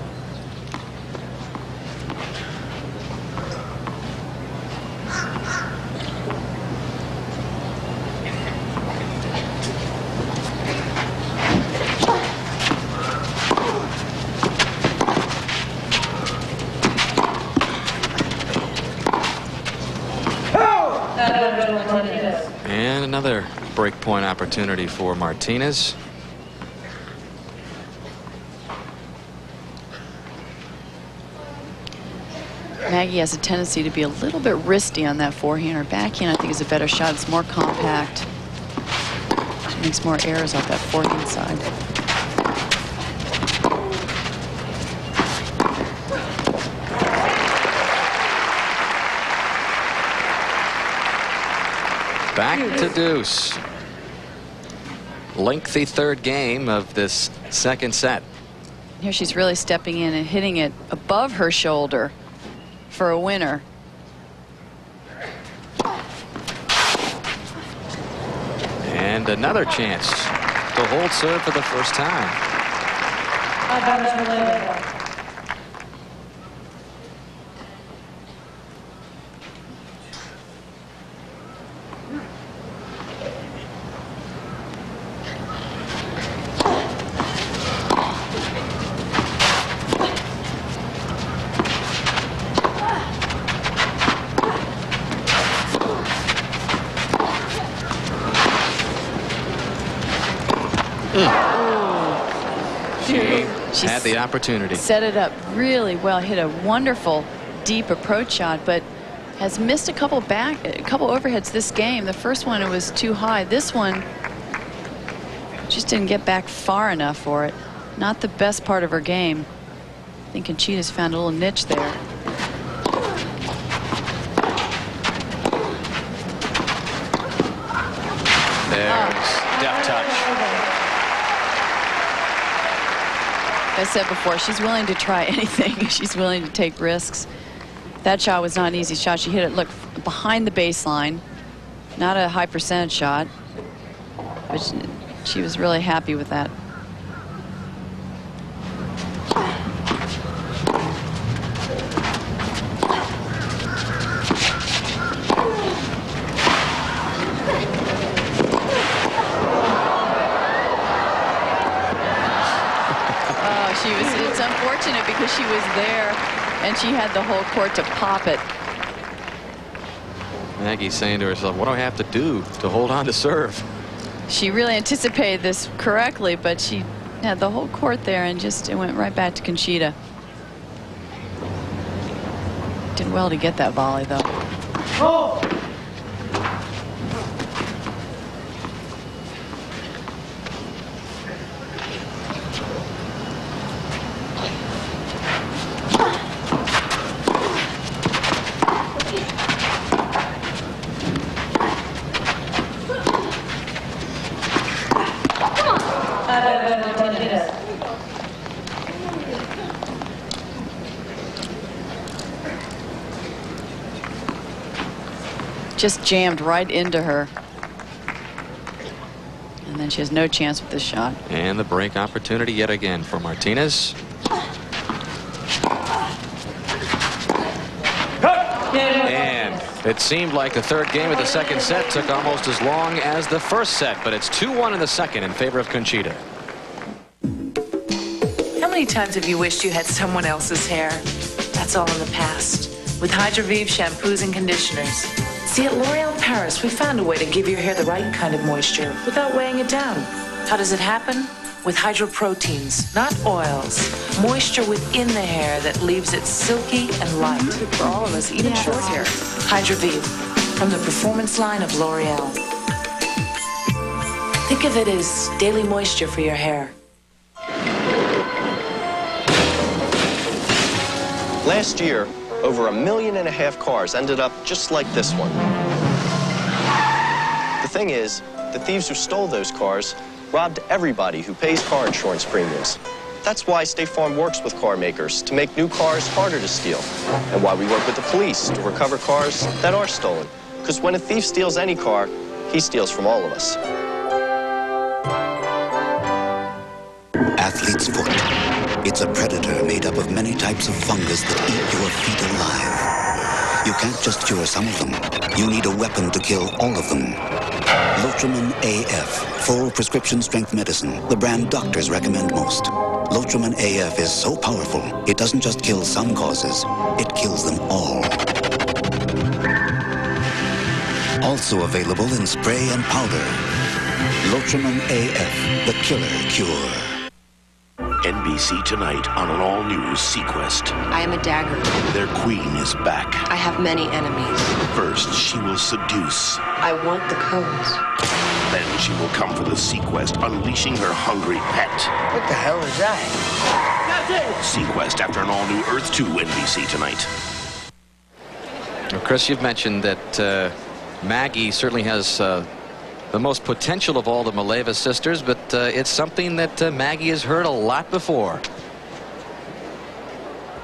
And another break point opportunity for Martinez.
Maggie has a tendency to be a little bit wristy on that forehand. Her backhand, I think, is a better shot. It's more compact. She makes more errors off that forehand side.
Back to deuce. Lengthy third game of this second set.
Here she's really stepping in and hitting it above her shoulder for a winner.
And another chance to hold serve for the first time. She had the opportunity.
Set it up really well, hit a wonderful deep approach shot, but has missed a couple overheads this game. The first one, it was too high. This one just didn't get back far enough for it. Not the best part of her game. I think Conchita's found a little niche there.
There's deft touch.
As I said before, she's willing to try anything. She's willing to take risks. That shot was not an easy shot. She hit it, look, behind the baseline. Not a high percentage shot. But she was really happy with that. It's unfortunate because she was there and she had the whole court to pop it.
Maggie's saying to herself, what do I have to do to hold on to serve?
She really anticipated this correctly, but she had the whole court there and just it went right back to Conchita. Did well to get that volley, though.
Oh.
Just jammed right into her. And then she has no chance with this shot.
And the break opportunity yet again for Martinez. And it seemed like the third game of the second set took almost as long as the first set, but it's 2-1 in the second in favor of Conchita.
How many times have you wished you had someone else's hair? That's all in the past. With Hydrovive shampoos and conditioners. See, at L'Oreal Paris, we found a way to give your hair the right kind of moisture without weighing it down. How does it happen? With hydroproteins, not oils. Moisture within the hair that leaves it silky and light.
For all of us, even short hair.
Hydrovive, from the performance line of L'Oreal. Think of it as daily moisture for your hair.
Last year, over 1.5 million cars ended up just like this one. The thing is, the thieves who stole those cars robbed everybody who pays car insurance premiums. That's why State Farm works with car makers to make new cars harder to steal, and why we work with the police to recover cars that are stolen. Because when a thief steals any car, he steals from all of us.
Athlete's foot. It's a predator made up of many types of fungus that eat your feet alive. You can't just cure some of them. You need a weapon to kill all of them. Lotramin AF, full prescription strength medicine, the brand doctors recommend most. Lotramin AF is so powerful, it doesn't just kill some causes, it kills them all. Also available in spray and powder. Lotramin AF, the killer cure.
NBC tonight on an all-new Sequest.
I am a dagger.
Their queen is back.
I have many enemies.
First, she will seduce.
I want the codes.
Then she will come for the Sequest, unleashing her hungry pet.
What the hell is that?
Sequest after an all-new Earth 2 NBC tonight.
Well, Chris, you've mentioned that Maggie certainly has the most potential of all the Maleeva sisters, but it's something that Maggie has heard a lot before.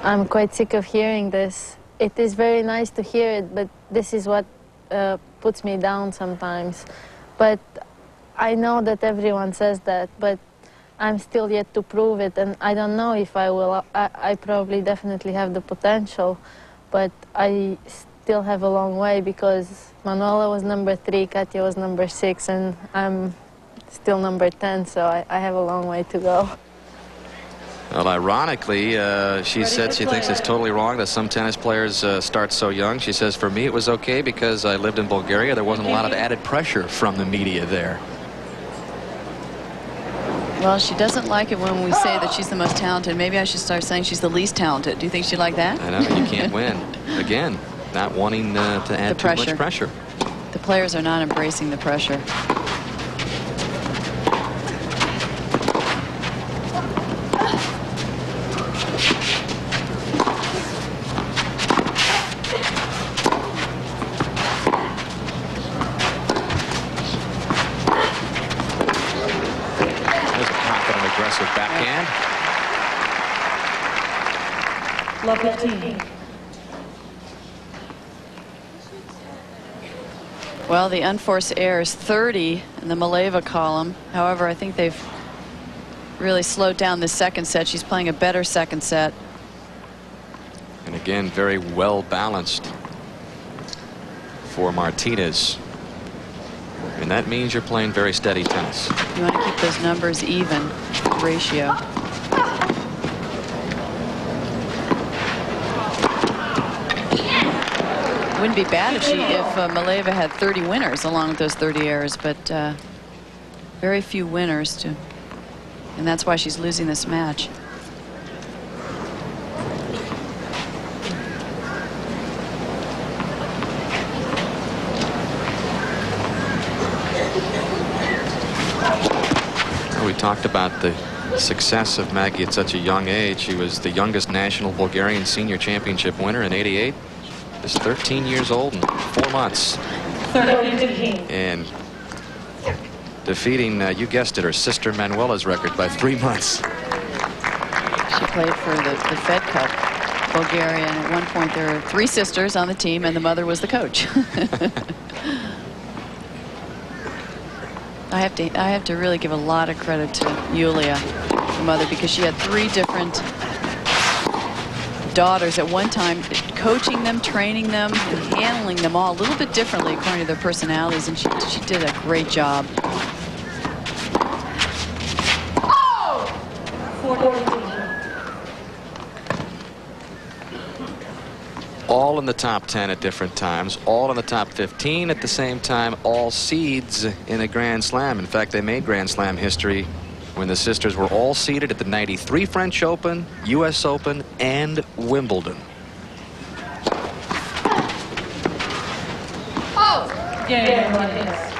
I'm quite sick of hearing this. It is very nice to hear it, but this is what puts me down sometimes. But I know that everyone says that, but I'm still yet to prove it, and I don't know if I will. I probably definitely have the potential, but I still have a long way because Manuela was number 3, Katja was number 6, and I'm still number 10, so I have a long way to go.
Well, ironically, she said she thinks it's totally wrong that some tennis players start so young. She says, for me, it was okay because I lived in Bulgaria. There wasn't a lot of added pressure from the media there.
Well, she doesn't like it when we say that she's the most talented. Maybe I should start saying she's the least talented. Do you think she'd like that?
I know, you can't win. Again, not wanting to add too much pressure.
The players are not embracing the pressure.
Aggressive backhand.
Love 15.
Well, the unforced error is 30 in the Maleeva column. However, I think they've really slowed down the second set. She's playing a better second set.
And again, very well balanced for Martinez. And that means you're playing very steady tennis.
You want to keep those numbers even, ratio. It wouldn't be bad if Maleeva had 30 winners along with those 30 errors, but very few winners and that's why she's losing this match.
We talked about the success of Maggie at such a young age. She was the youngest national Bulgarian senior championship winner in '88. Is 13 years old and 4 months. And defeating, you guessed it, her sister Manuela's record by 3 months.
She played for the Fed Cup, Bulgaria, and at one point there were 3 sisters on the team, and the mother was the coach. I have to really give a lot of credit to Yulia, her mother, because she had 3 different daughters at one time, coaching them, training them, and handling them all a little bit differently according to their personalities, and she did a great job.
All in the top 10 at different times, all in the top 15 at the same time, all seeds in a Grand Slam. In fact, they made Grand Slam history when the sisters were all seeded at the '93 French Open, U.S. Open, and Wimbledon.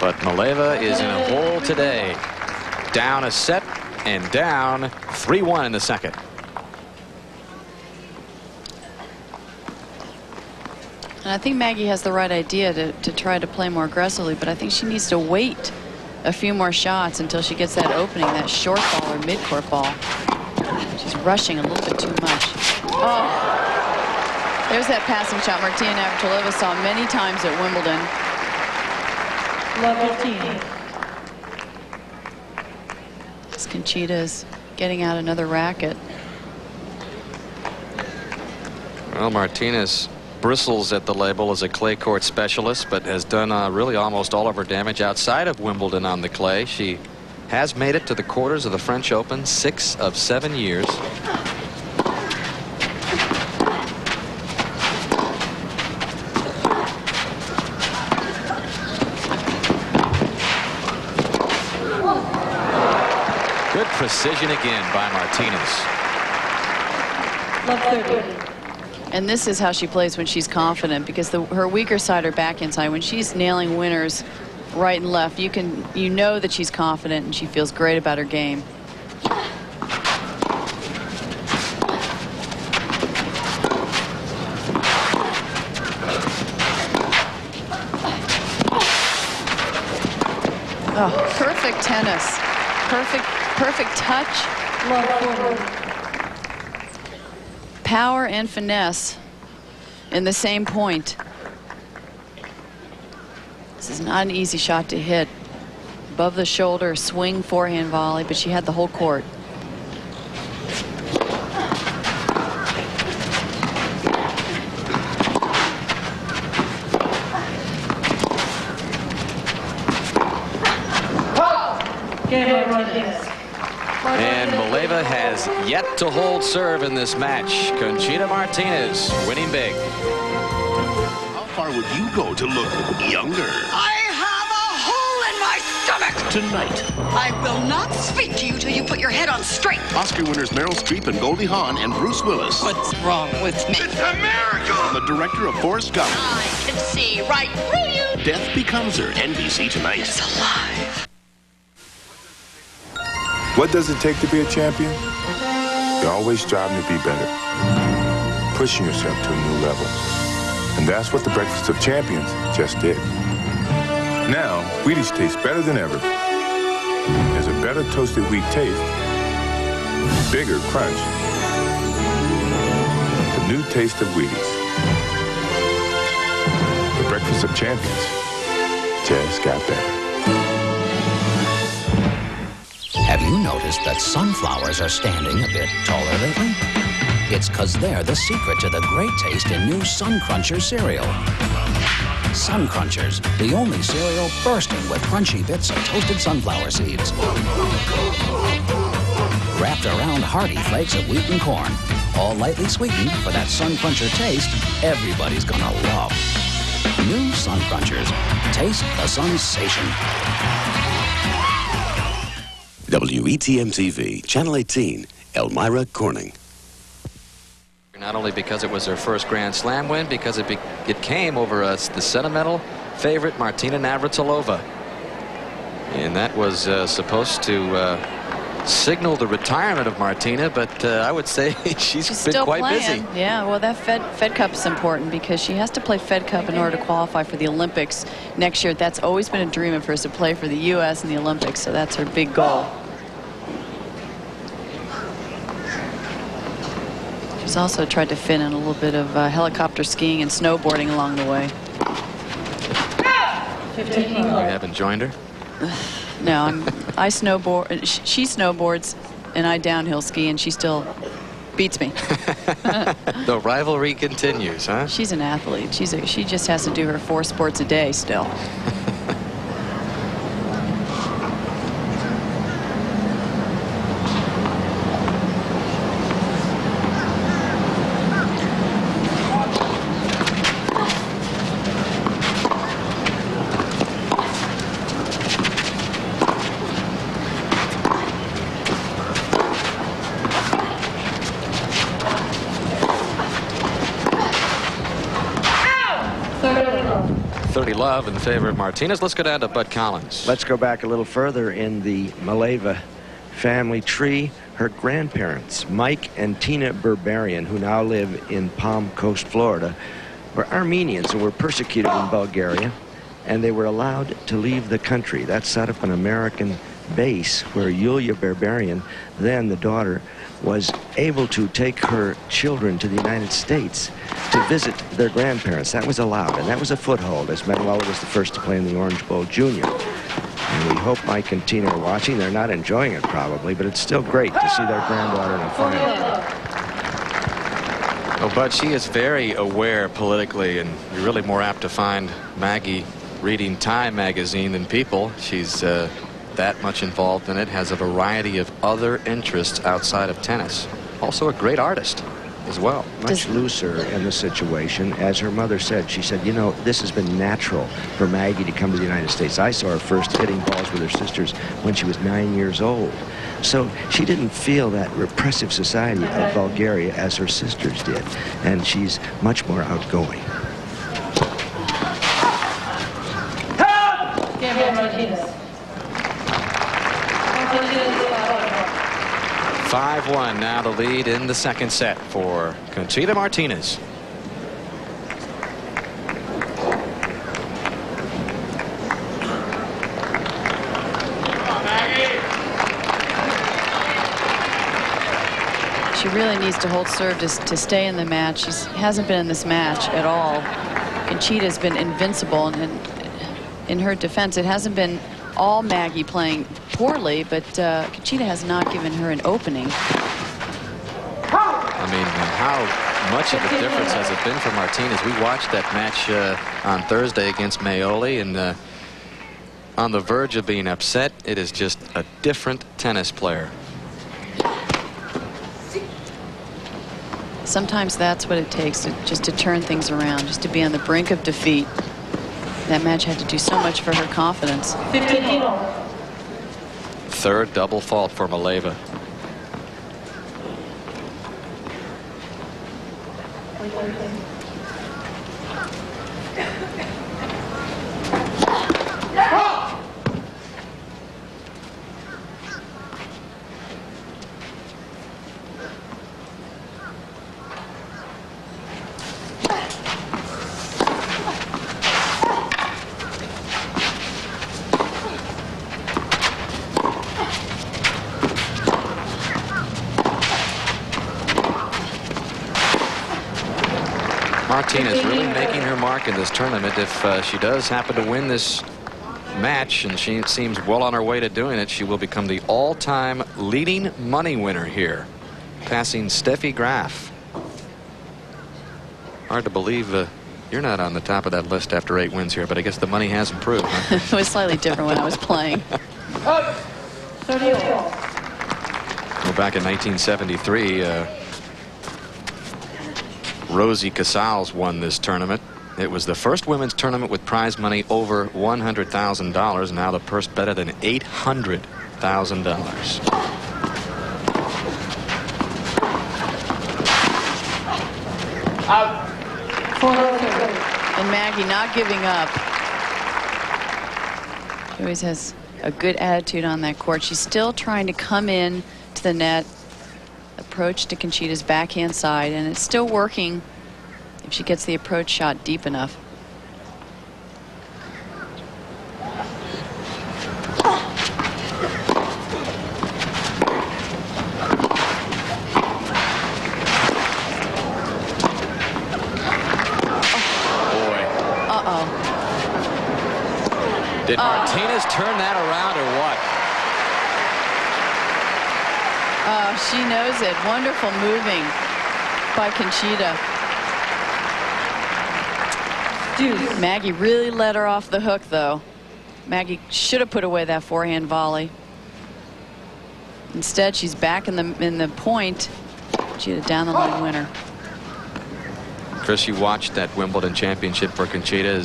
But Maleeva is in a hole today. Down a set and down 3-1 in the second.
And I think Maggie has the right idea to try to play more aggressively, but I think she needs to wait a few more shots until she gets that opening, that short ball or mid-court ball. She's rushing a little bit too much. Oh, there's that passing shot Martina Navratilova saw many times at Wimbledon. This Conchita's getting out another racket.
Well, Martinez bristles at the label as a clay court specialist, but has done really almost all of her damage outside of Wimbledon on the clay. She has made it to the quarters of the French Open 6 of 7 years. Good precision again by Martinez.
And this is how she plays when she's confident, because her weaker side, her backhand side, when she's nailing winners right and left, you know that she's confident and she feels great about her game. Oh, perfect tennis. Perfect touch. Power and finesse in the same point. This is not an easy shot to hit. Above the shoulder, swing forehand volley, but she had the whole court.
And Maleeva has yet to hold serve in this match. Conchita Martinez winning big.
How far would you go to look younger?
I have a hole in my stomach!
Tonight,
I will not speak to you till you put your head on straight.
Oscar winners Meryl Streep and Goldie Hawn and Bruce Willis.
What's wrong with me?
It's America! And the director of Forrest Gump.
I can see right through you.
Death Becomes Her, NBC tonight.
It's alive.
What does it take to be a champion? You're always striving to be better, pushing yourself to a new level. And that's what the Breakfast of Champions just did. Now, Wheaties taste better than ever. There's a better toasted wheat taste, bigger crunch, the new taste of Wheaties. The Breakfast of Champions just got better.
Have you noticed that sunflowers are standing a bit taller lately? It's because they're the secret to the great taste in new Sun Crunchers cereal. Sun Crunchers, the only cereal bursting with crunchy bits of toasted sunflower seeds. Wrapped around hearty flakes of wheat and corn, all lightly sweetened for that Sun Cruncher taste everybody's gonna love. New Sun Crunchers. Taste the sensation.
WETM-TV, Channel 18, Elmira Corning.
Not only because it was her first Grand Slam win, because it came over the sentimental favorite Martina Navratilova. And that was supposed to signal the retirement of Martina, but I would say she's been
still
quite
playing.
busy.
Yeah, well, that Fed Cup is important because she has to play Fed Cup in order to qualify for the Olympics next year. That's always been a dream of hers, to play for the U.S. in the Olympics, so that's her big goal. She's also tried to fit in a little bit of helicopter skiing and snowboarding along the way.
You haven't joined her?
No, I snowboard. She snowboards, and I downhill ski, and she still beats me.
The rivalry continues, huh?
She's an athlete. She just has to do her 4 sports a day still.
Love in favor of Martinez. Let's go down to Bud Collins.
Let's go back a little further in the Maleeva family tree. Her grandparents, Mike and Tina Berberian, who now live in Palm Coast, Florida, were Armenians and were persecuted in Bulgaria, and they were allowed to leave the country. That set up an American base where Yulia Berberian, then the daughter, was able to take her children to the United States to visit their grandparents. That was allowed, and that was a foothold, as Manuela was the first to play in the Orange Bowl Junior. And we hope Mike and Tina are watching. They're not enjoying it probably, but it's still great to see their granddaughter in a final.
Oh, Bud, she is very aware politically, and you're really more apt to find Maggie reading Time magazine than people. She's that much involved in it, has a variety of other interests outside of tennis. Also a great artist as well.
Much looser in the situation. As her mother said, she said, you know, this has been natural for Maggie to come to the United States. I saw her first hitting balls with her sisters when she was 9 years old. So she didn't feel that repressive society of Bulgaria as her sisters did. And she's much more outgoing.
5-1 now the lead in the second set for Conchita Martinez.
She really needs to hold serve to stay in the match. She hasn't been in this match at all. Conchita's been invincible, and in her defense, it hasn't been all Maggie playing poorly, but Conchita has not given her an opening.
I mean, how much of a difference has it been for Martinez? We watched that match on Thursday against Mayoli, and on the verge of being upset. It is just a different tennis player.
Sometimes that's what it takes just to turn things around, just to be on the brink of defeat. That match had to do so much for her confidence.
15.
Third double fault for Maleeva. Martinez really making her mark in this tournament. If she does happen to win this match, and she seems well on her way to doing it, she will become the all-time leading money winner here, passing Steffi Graf. Hard to believe you're not on the top of that list after 8 wins here, but I guess the money has improved. Huh?
It was slightly different when I was playing.
30.
Well, back in 1973, Rosie Casals won this tournament. It was the first women's tournament with prize money over $100,000. Now the purse better than $800,000.
Out.
And Maggie not giving up. She always has a good attitude on that court. She's still trying to come in to the net, approach to Conchita's backhand side, and it's still working if she gets the approach shot deep enough.
Did Martinez turn that around or what?
Oh, she knows it. Wonderful moving by Conchita. Maggie really let her off the hook, though. Maggie should have put away that forehand volley. Instead, she's back in the point. She had a down the line winner.
Chris, you watched that Wimbledon championship for Conchita.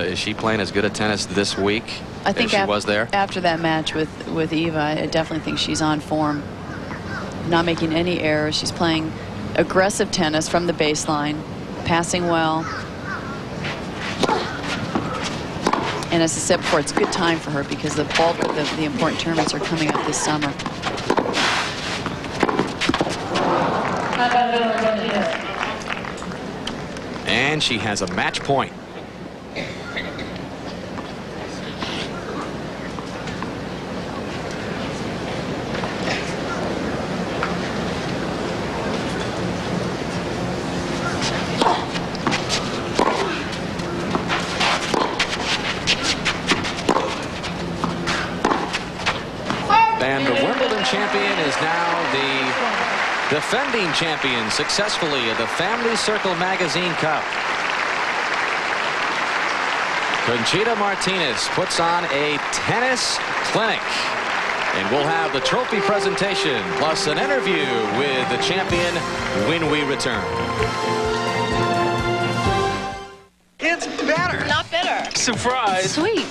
Is she playing as good a tennis this week
I think
as she was there?
After that match with Eva, I definitely think she's on form. Not making any errors. She's playing aggressive tennis from the baseline, passing well. And as I said before, it's a good time for her because the bulk of the important tournaments are coming up this summer.
And she has a match point. And the Wimbledon champion is now the defending champion successfully of the Family Circle Magazine Cup. Conchita Martinez puts on a tennis clinic. And we'll have the trophy presentation plus an interview with the champion when we return.
It's better.
Not bitter.
Surprise.
Sweet.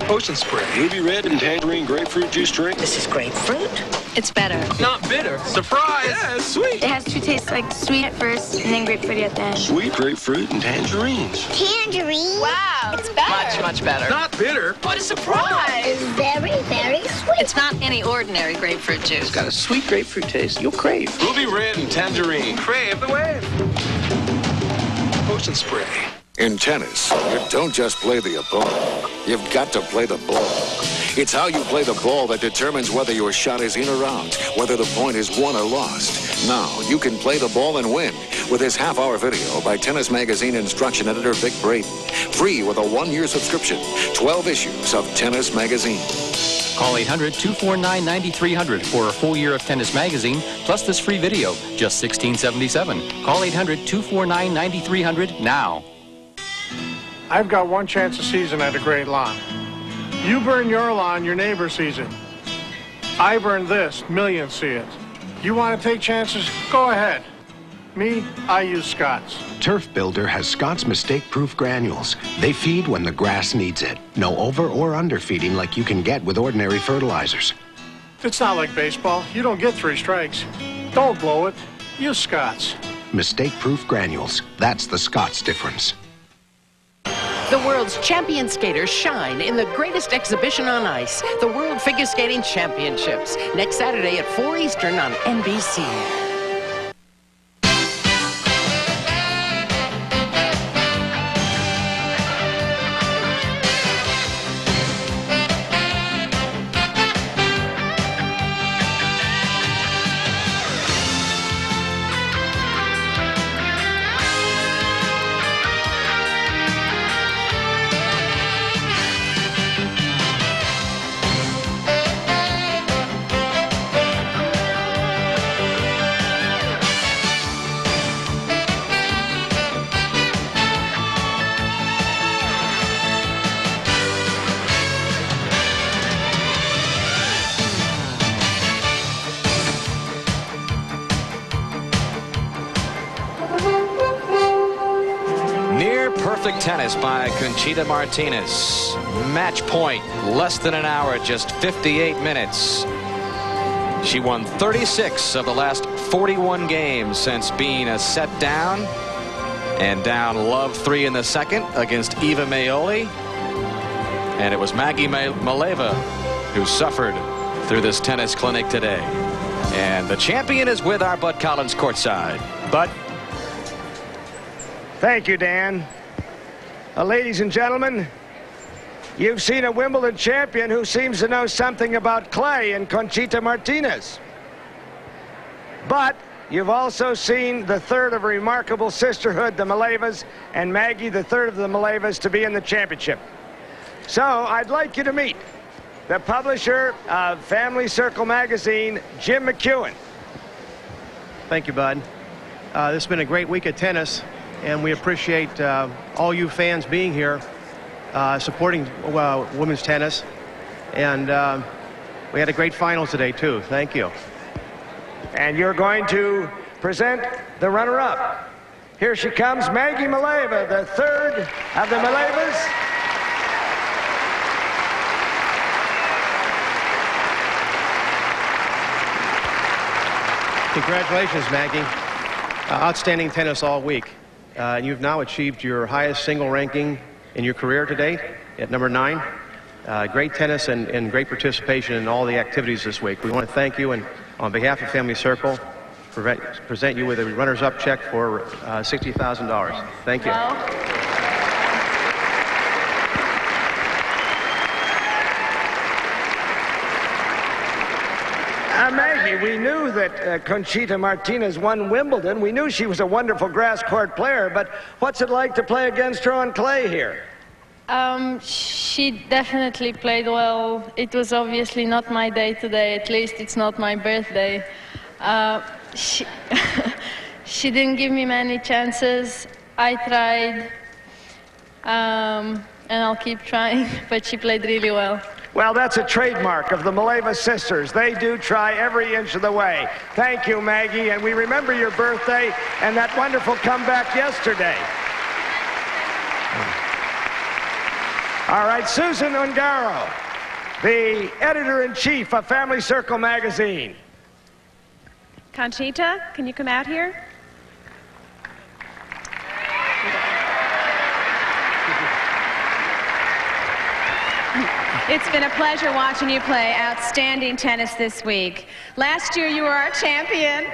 Ocean spray. Ruby red and tangerine grapefruit juice drink.
This is grapefruit. It's better.
Not bitter. Surprise. Yeah, it's sweet.
It has two tastes, like sweet at first and then grapefruit at the end.
Sweet grapefruit and tangerines.
Tangerine?
Wow. It's better.
Much better. Not bitter.
What a surprise.
It's very, very sweet.
It's not any ordinary grapefruit juice.
It's got a sweet grapefruit taste you'll crave. Ruby red and tangerine. Crave the wave. Ocean spray.
In tennis, you don't just play the opponent. You've got to play the ball. It's how you play the ball that determines whether your shot is in or out, whether the point is won or lost. Now, you can play the ball and win with this half-hour video by Tennis Magazine instruction editor Vic Braden. Free with a 1-year subscription. 12 issues of Tennis Magazine.
Call 800-249-9300 for a full year of Tennis Magazine, plus this free video, just $16.77. Call 800-249-9300 now.
I've got one chance a season at a great lawn. You burn your lawn, your neighbor sees it. I burn this, millions see it. You want to take chances? Go ahead. Me, I use Scott's.
Turf Builder has Scott's mistake-proof granules. They feed when the grass needs it. No over or underfeeding like you can get with ordinary fertilizers.
It's not like baseball. You don't get 3 strikes. Don't blow it. Use Scott's.
Mistake-proof granules. That's the Scott's difference.
The world's champion skaters shine in the greatest exhibition on ice, the World Figure Skating Championships, next Saturday at 4 Eastern on NBC.
Perfect tennis by Conchita Martinez. Match point, less than an hour, just 58 minutes. She won 36 of the last 41 games since being a set down and down love 3 in the second against Eva Maioli. And it was Magdalena Maleeva who suffered through this tennis clinic today. And the champion is with our Bud Collins courtside. Bud.
Thank you, Dan. Ladies and gentlemen, you've seen a Wimbledon champion who seems to know something about clay in Conchita Martinez. But you've also seen the third of a remarkable sisterhood, the Maleevas, and Maggie, the third of the Maleevas, to be in the championship. So I'd like you to meet the publisher of Family Circle magazine, Jim McEwen.
Thank you, Bud. This has been a great week of tennis, and we appreciate all you fans being here, supporting women's tennis. And we had a great final today, too. Thank you.
And you're going to present the runner-up. Here she comes, Maggie Maleeva, the third of the Maleevas.
Congratulations, Maggie. Outstanding tennis all week. You've now achieved your highest single ranking in your career to date at number 9. Great tennis and great participation in all the activities this week. We want to thank you, and on behalf of Family Circle, present you with a runners-up check for $60,000. Thank you.
Maggie, we knew that Conchita Martinez won Wimbledon. We knew she was a wonderful grass court player, but what's it like to play against her on clay here?
She definitely played well. It was obviously not my day today. At least it's not my birthday. She didn't give me many chances. I tried, and I'll keep trying, but she played really well.
Well, that's a trademark of the Maleeva sisters. They do try every inch of the way. Thank you, Maggie, and we remember your birthday and that wonderful comeback yesterday. All right, Susan Ungaro, the editor-in-chief of Family Circle magazine.
Conchita, can you come out here? It's been a pleasure watching you play outstanding tennis this week. Last year you were our champion.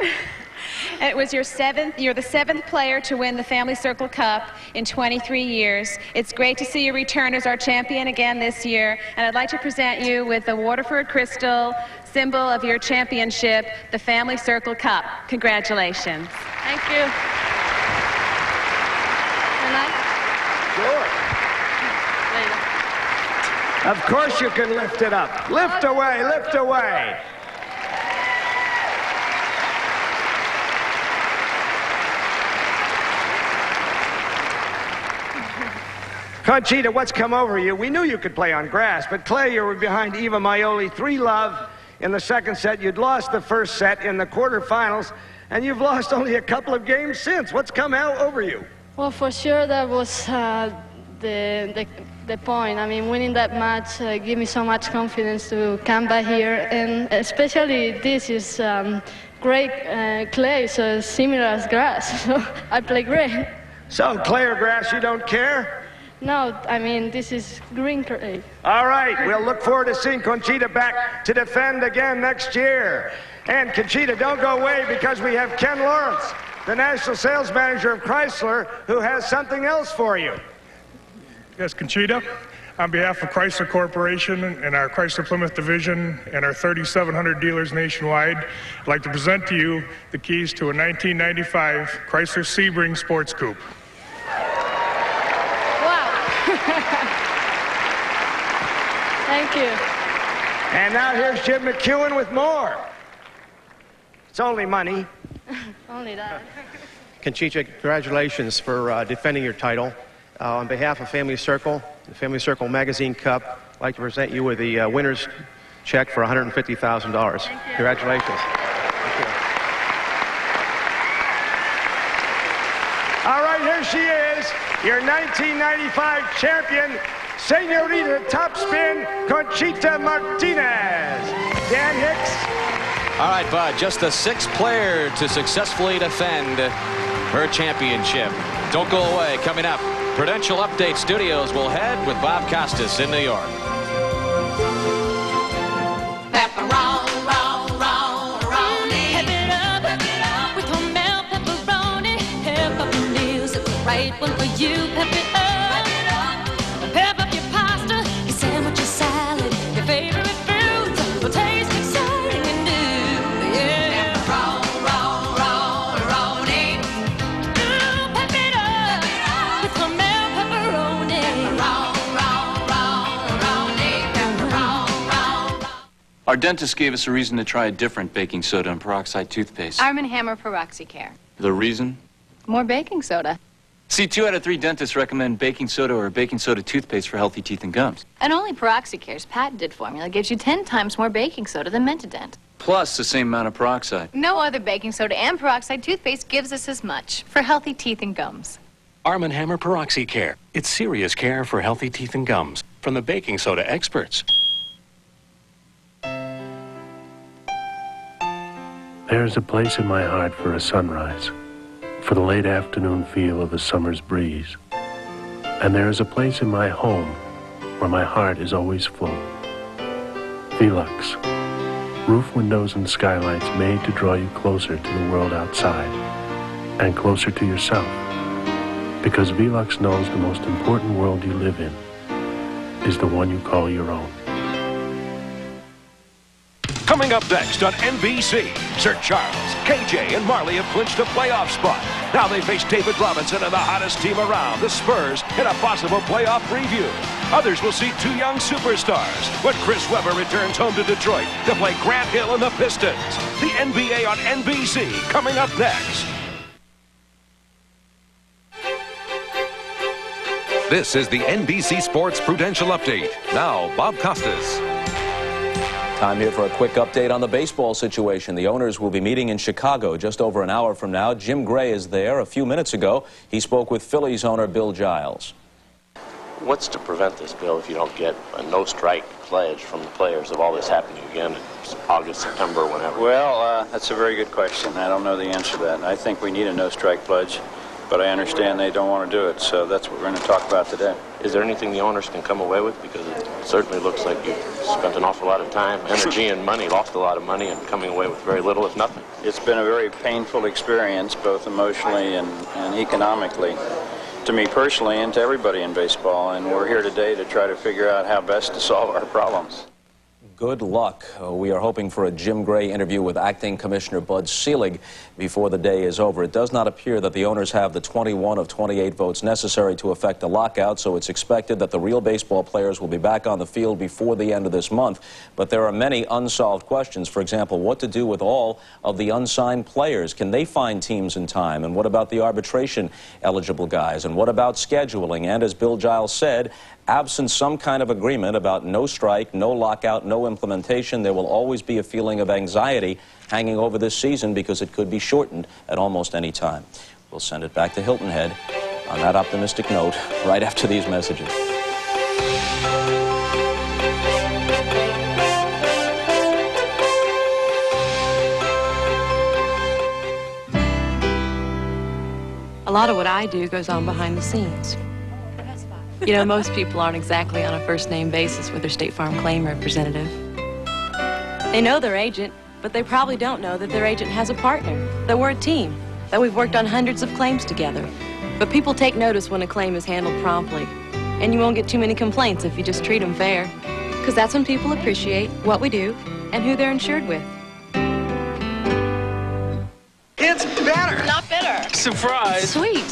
It was you're the 7th player to win the Family Circle Cup in 23 years. It's great to see you return as our champion again this year, and I'd like to present you with the Waterford Crystal, symbol of your championship, the Family Circle Cup. Congratulations.
Thank you.
Sure. Of course you can lift it up. Lift away, lift away. Conchita, what's come over you? We knew you could play on grass, but clay, you were behind Eva Maioli 3-love in the second set. You'd lost the first set in the quarterfinals, and you've lost only a couple of games since. What's come out over you?
Well, for sure that was the point. I mean, winning that match gave me so much confidence to come back here, and especially this is great clay, so similar as grass. So I play great.
So clay or grass, you don't care?
No, I mean, this is green clay.
All right, we'll look forward to seeing Conchita back to defend again next year. And Conchita, don't go away, because we have Ken Lawrence, the national sales manager of Chrysler, who has something else for you.
Yes, Conchita, on behalf of Chrysler Corporation and our Chrysler Plymouth division and our 3,700 dealers nationwide, I'd like to present to you the keys to a 1995 Chrysler Sebring Sports Coupe.
Thank you.
And now here's Jim McEwen with more. It's only money.
Only that.
Conchita, congratulations for defending your title. On behalf of Family Circle, the Family Circle Magazine Cup, I'd like to present you with the winner's check for $150,000. Congratulations. Thank you.
All right, here she is, your 1995 champion, Senorita Topspin, Conchita Martinez. Dan Hicks.
All right, Bud, just the 6th player to successfully defend her championship. Don't go away. Coming up, Prudential Update Studios will head with Bob Costas in New York.
Pepperoni. Pep it up with Hormel pepperoni. Pep up your meals, it's the right one for you. Pep it up. Pep up your pasta, your sandwich, your salad, your favorite foods will taste exciting and new. Yeah. Pepperoni. Ooh, pep it up with Hormel pepperoni.
Our dentist gave us a reason to try a different baking soda and peroxide toothpaste.
Arm & Hammer PeroxyCare.
The reason?
More baking soda.
See, 2 out of 3 dentists recommend baking soda or baking soda toothpaste for healthy teeth and gums.
And only PeroxyCare's patented formula gives you 10 times more baking soda than Mentadent.
Plus the same amount of peroxide.
No other baking soda and peroxide toothpaste gives us as much for healthy teeth and gums.
Arm & Hammer PeroxyCare. It's serious care for healthy teeth and gums from the baking soda experts.
There's a place in my heart for a sunrise, for the late afternoon feel of a summer's breeze. And there is a place in my home where my heart is always full. Velux. Roof windows and skylights made to draw you closer to the world outside and closer to yourself. Because Velux knows the most important world you live in is the one you call your own.
Coming up next on NBC, Sir Charles, KJ, and Marley have clinched a playoff spot. Now they face David Robinson and the hottest team around, the Spurs, in a possible playoff preview. Others will see 2 young superstars when Chris Webber returns home to Detroit to play Grant Hill and the Pistons. The NBA on NBC, coming up next.
This is the NBC Sports Prudential Update. Now, Bob Costas.
Time here for a quick update on the baseball situation. The owners will be meeting in Chicago just over an hour from now. Jim Gray is there. A few minutes ago, he spoke with Phillies owner Bill Giles.
What's to prevent this, Bill, if you don't get a no-strike pledge from the players of all this happening again in August, September, whenever?
Well, that's a very good question. I don't know the answer to that. I think we need a no-strike pledge, but I understand they don't want to do it, so that's what we're going to talk about today.
Is there anything the owners can come away with? Because it certainly looks like you've spent an awful lot of time, energy, and money, lost a lot of money, and coming away with very little, if nothing.
It's been a very painful experience, both emotionally and economically, to me personally and to everybody in baseball, and we're here today to try to figure out how best to solve our problems.
Good luck. We are hoping for a Jim Gray interview with Acting Commissioner Bud Selig before the day is over. It does not appear that the owners have the 21 of 28 votes necessary to effect a lockout, so it's expected that the real baseball players will be back on the field before the end of this month. But there are many unsolved questions. For example, what to do with all of the unsigned players? Can they find teams in time? And what about the arbitration-eligible guys? And what about scheduling? And as Bill Giles said, absent some kind of agreement about no strike, no lockout, no implementation, there will always be a feeling of anxiety hanging over this season because it could be shortened at almost any time. We'll send it back to Hilton Head on that optimistic note right after these messages.
A lot of what I do goes on behind the scenes. You know, most people aren't exactly on a first-name basis with their State Farm claim representative. They know their agent, but they probably don't know that their agent has a partner, that we're a team, that we've worked on hundreds of claims together. But people take notice when a claim is handled promptly, and you won't get too many complaints if you just treat them fair, because that's when people appreciate what we do and who they're insured with.
It's better.
Not bitter.
Surprise.
Sweet.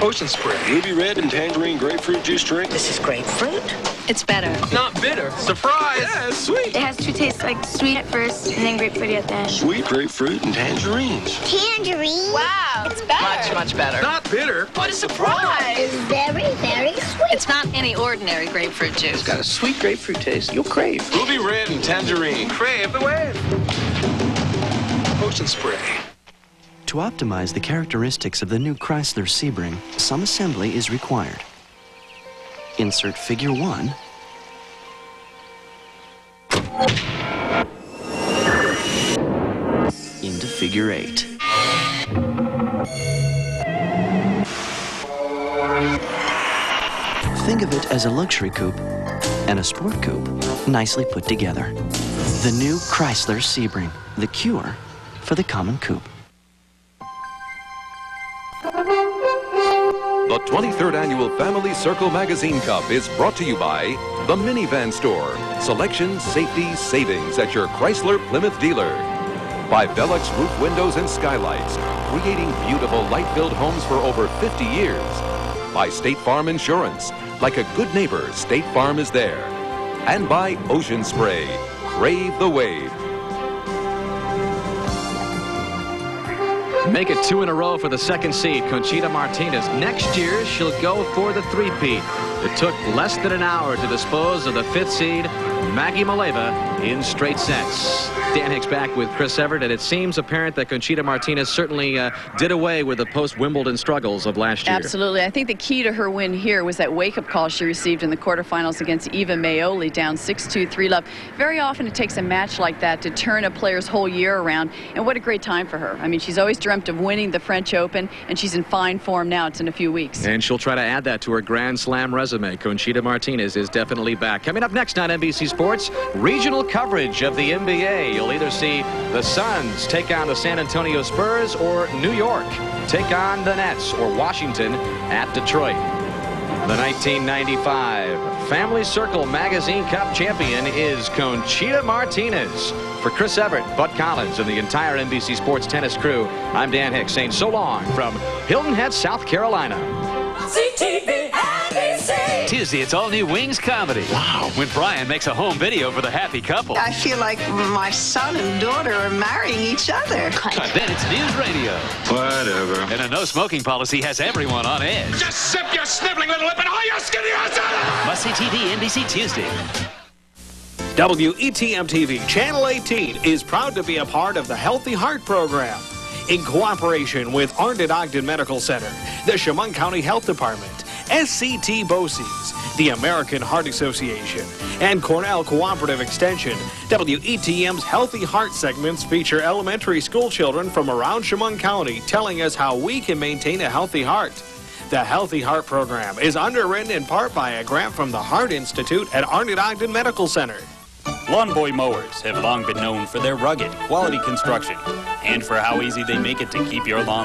Ocean spray. Ruby red and tangerine grapefruit juice drink.
This is grapefruit. It's better.
Not bitter. Surprise. Yeah, it's sweet.
It has 2 tastes, like sweet at first and then grapefruit at the end.
Sweet grapefruit and tangerines.
Tangerine?
Wow. It's better.
Much better.
Not bitter.
What a surprise.
It's very, very sweet.
It's not any ordinary grapefruit juice.
It's got a sweet grapefruit taste you'll crave.
Ruby red and tangerine. Crave the wave. Ocean spray.
To optimize the characteristics of the new Chrysler Sebring, some assembly is required. Insert Figure 1 into Figure 8. Think of it as a luxury coupe and a sport coupe nicely put together. The new Chrysler Sebring, the cure for the common coupe.
The 23rd Annual Family Circle Magazine Cup is brought to you by the Minivan Store. Selection, safety, savings at your Chrysler Plymouth dealer. By Velux Roof Windows and Skylights, creating beautiful light-filled homes for over 50 years. By State Farm Insurance. Like a good neighbor, State Farm is there. And by Ocean Spray. crave the wave.
Make it 2 in a row for the second seed, Conchita Martinez. Next year, she'll go for the three-peat. It took less than an hour to dispose of the 5th seed, Maleeva, in straight sets. Dan Hicks back with Chris Everett, and it seems apparent that Conchita Martinez certainly did away with the post-Wimbledon struggles of last year.
Absolutely. I think the key to her win here was that wake-up call she received in the quarterfinals against Eva Maioli, down 6-2, 3-love. Very often it takes a match like that to turn a player's whole year around, and what a great time for her. I mean, she's always dreamt of winning the French Open, and she's in fine form now. It's in a few weeks.
And she'll try to add that to her Grand Slam resume. Conchita Martinez is definitely back. Coming up next on NBC Sports, regional coverage of the NBA. You'll either see the Suns take on the San Antonio Spurs, or New York take on the Nets, or Washington at Detroit. The 1995 Family Circle Magazine Cup champion is Conchita Martinez. For Chris Everett, Bud Collins, and the entire NBC Sports tennis crew, I'm Dan Hicks saying so long from Hilton Head, South Carolina.
CTV NBC.
Tuesday, it's all new Wings comedy. Wow. When Brian makes a home video for the happy couple.
I feel like my son and daughter are marrying each other.
Then it's news radio.
Whatever.
And a no smoking policy has everyone on edge.
Just zip your sniveling little lip and haul your skinny ass out!
Must see TV NBC Tuesday.
WETM-TV Channel 18 is proud to be a part of the Healthy Heart program. In cooperation with Arndt Ogden Medical Center, the Chemung County Health Department, SCT BOCES, the American Heart Association, and Cornell Cooperative Extension, WETM's Healthy Heart segments feature elementary school children from around Chemung County telling us how we can maintain a healthy heart. The Healthy Heart program is underwritten in part by a grant from the Heart Institute at Arndt Ogden Medical Center.
Lawn Boy mowers have long been known for their rugged, quality construction and for how easy they make it to keep your lawn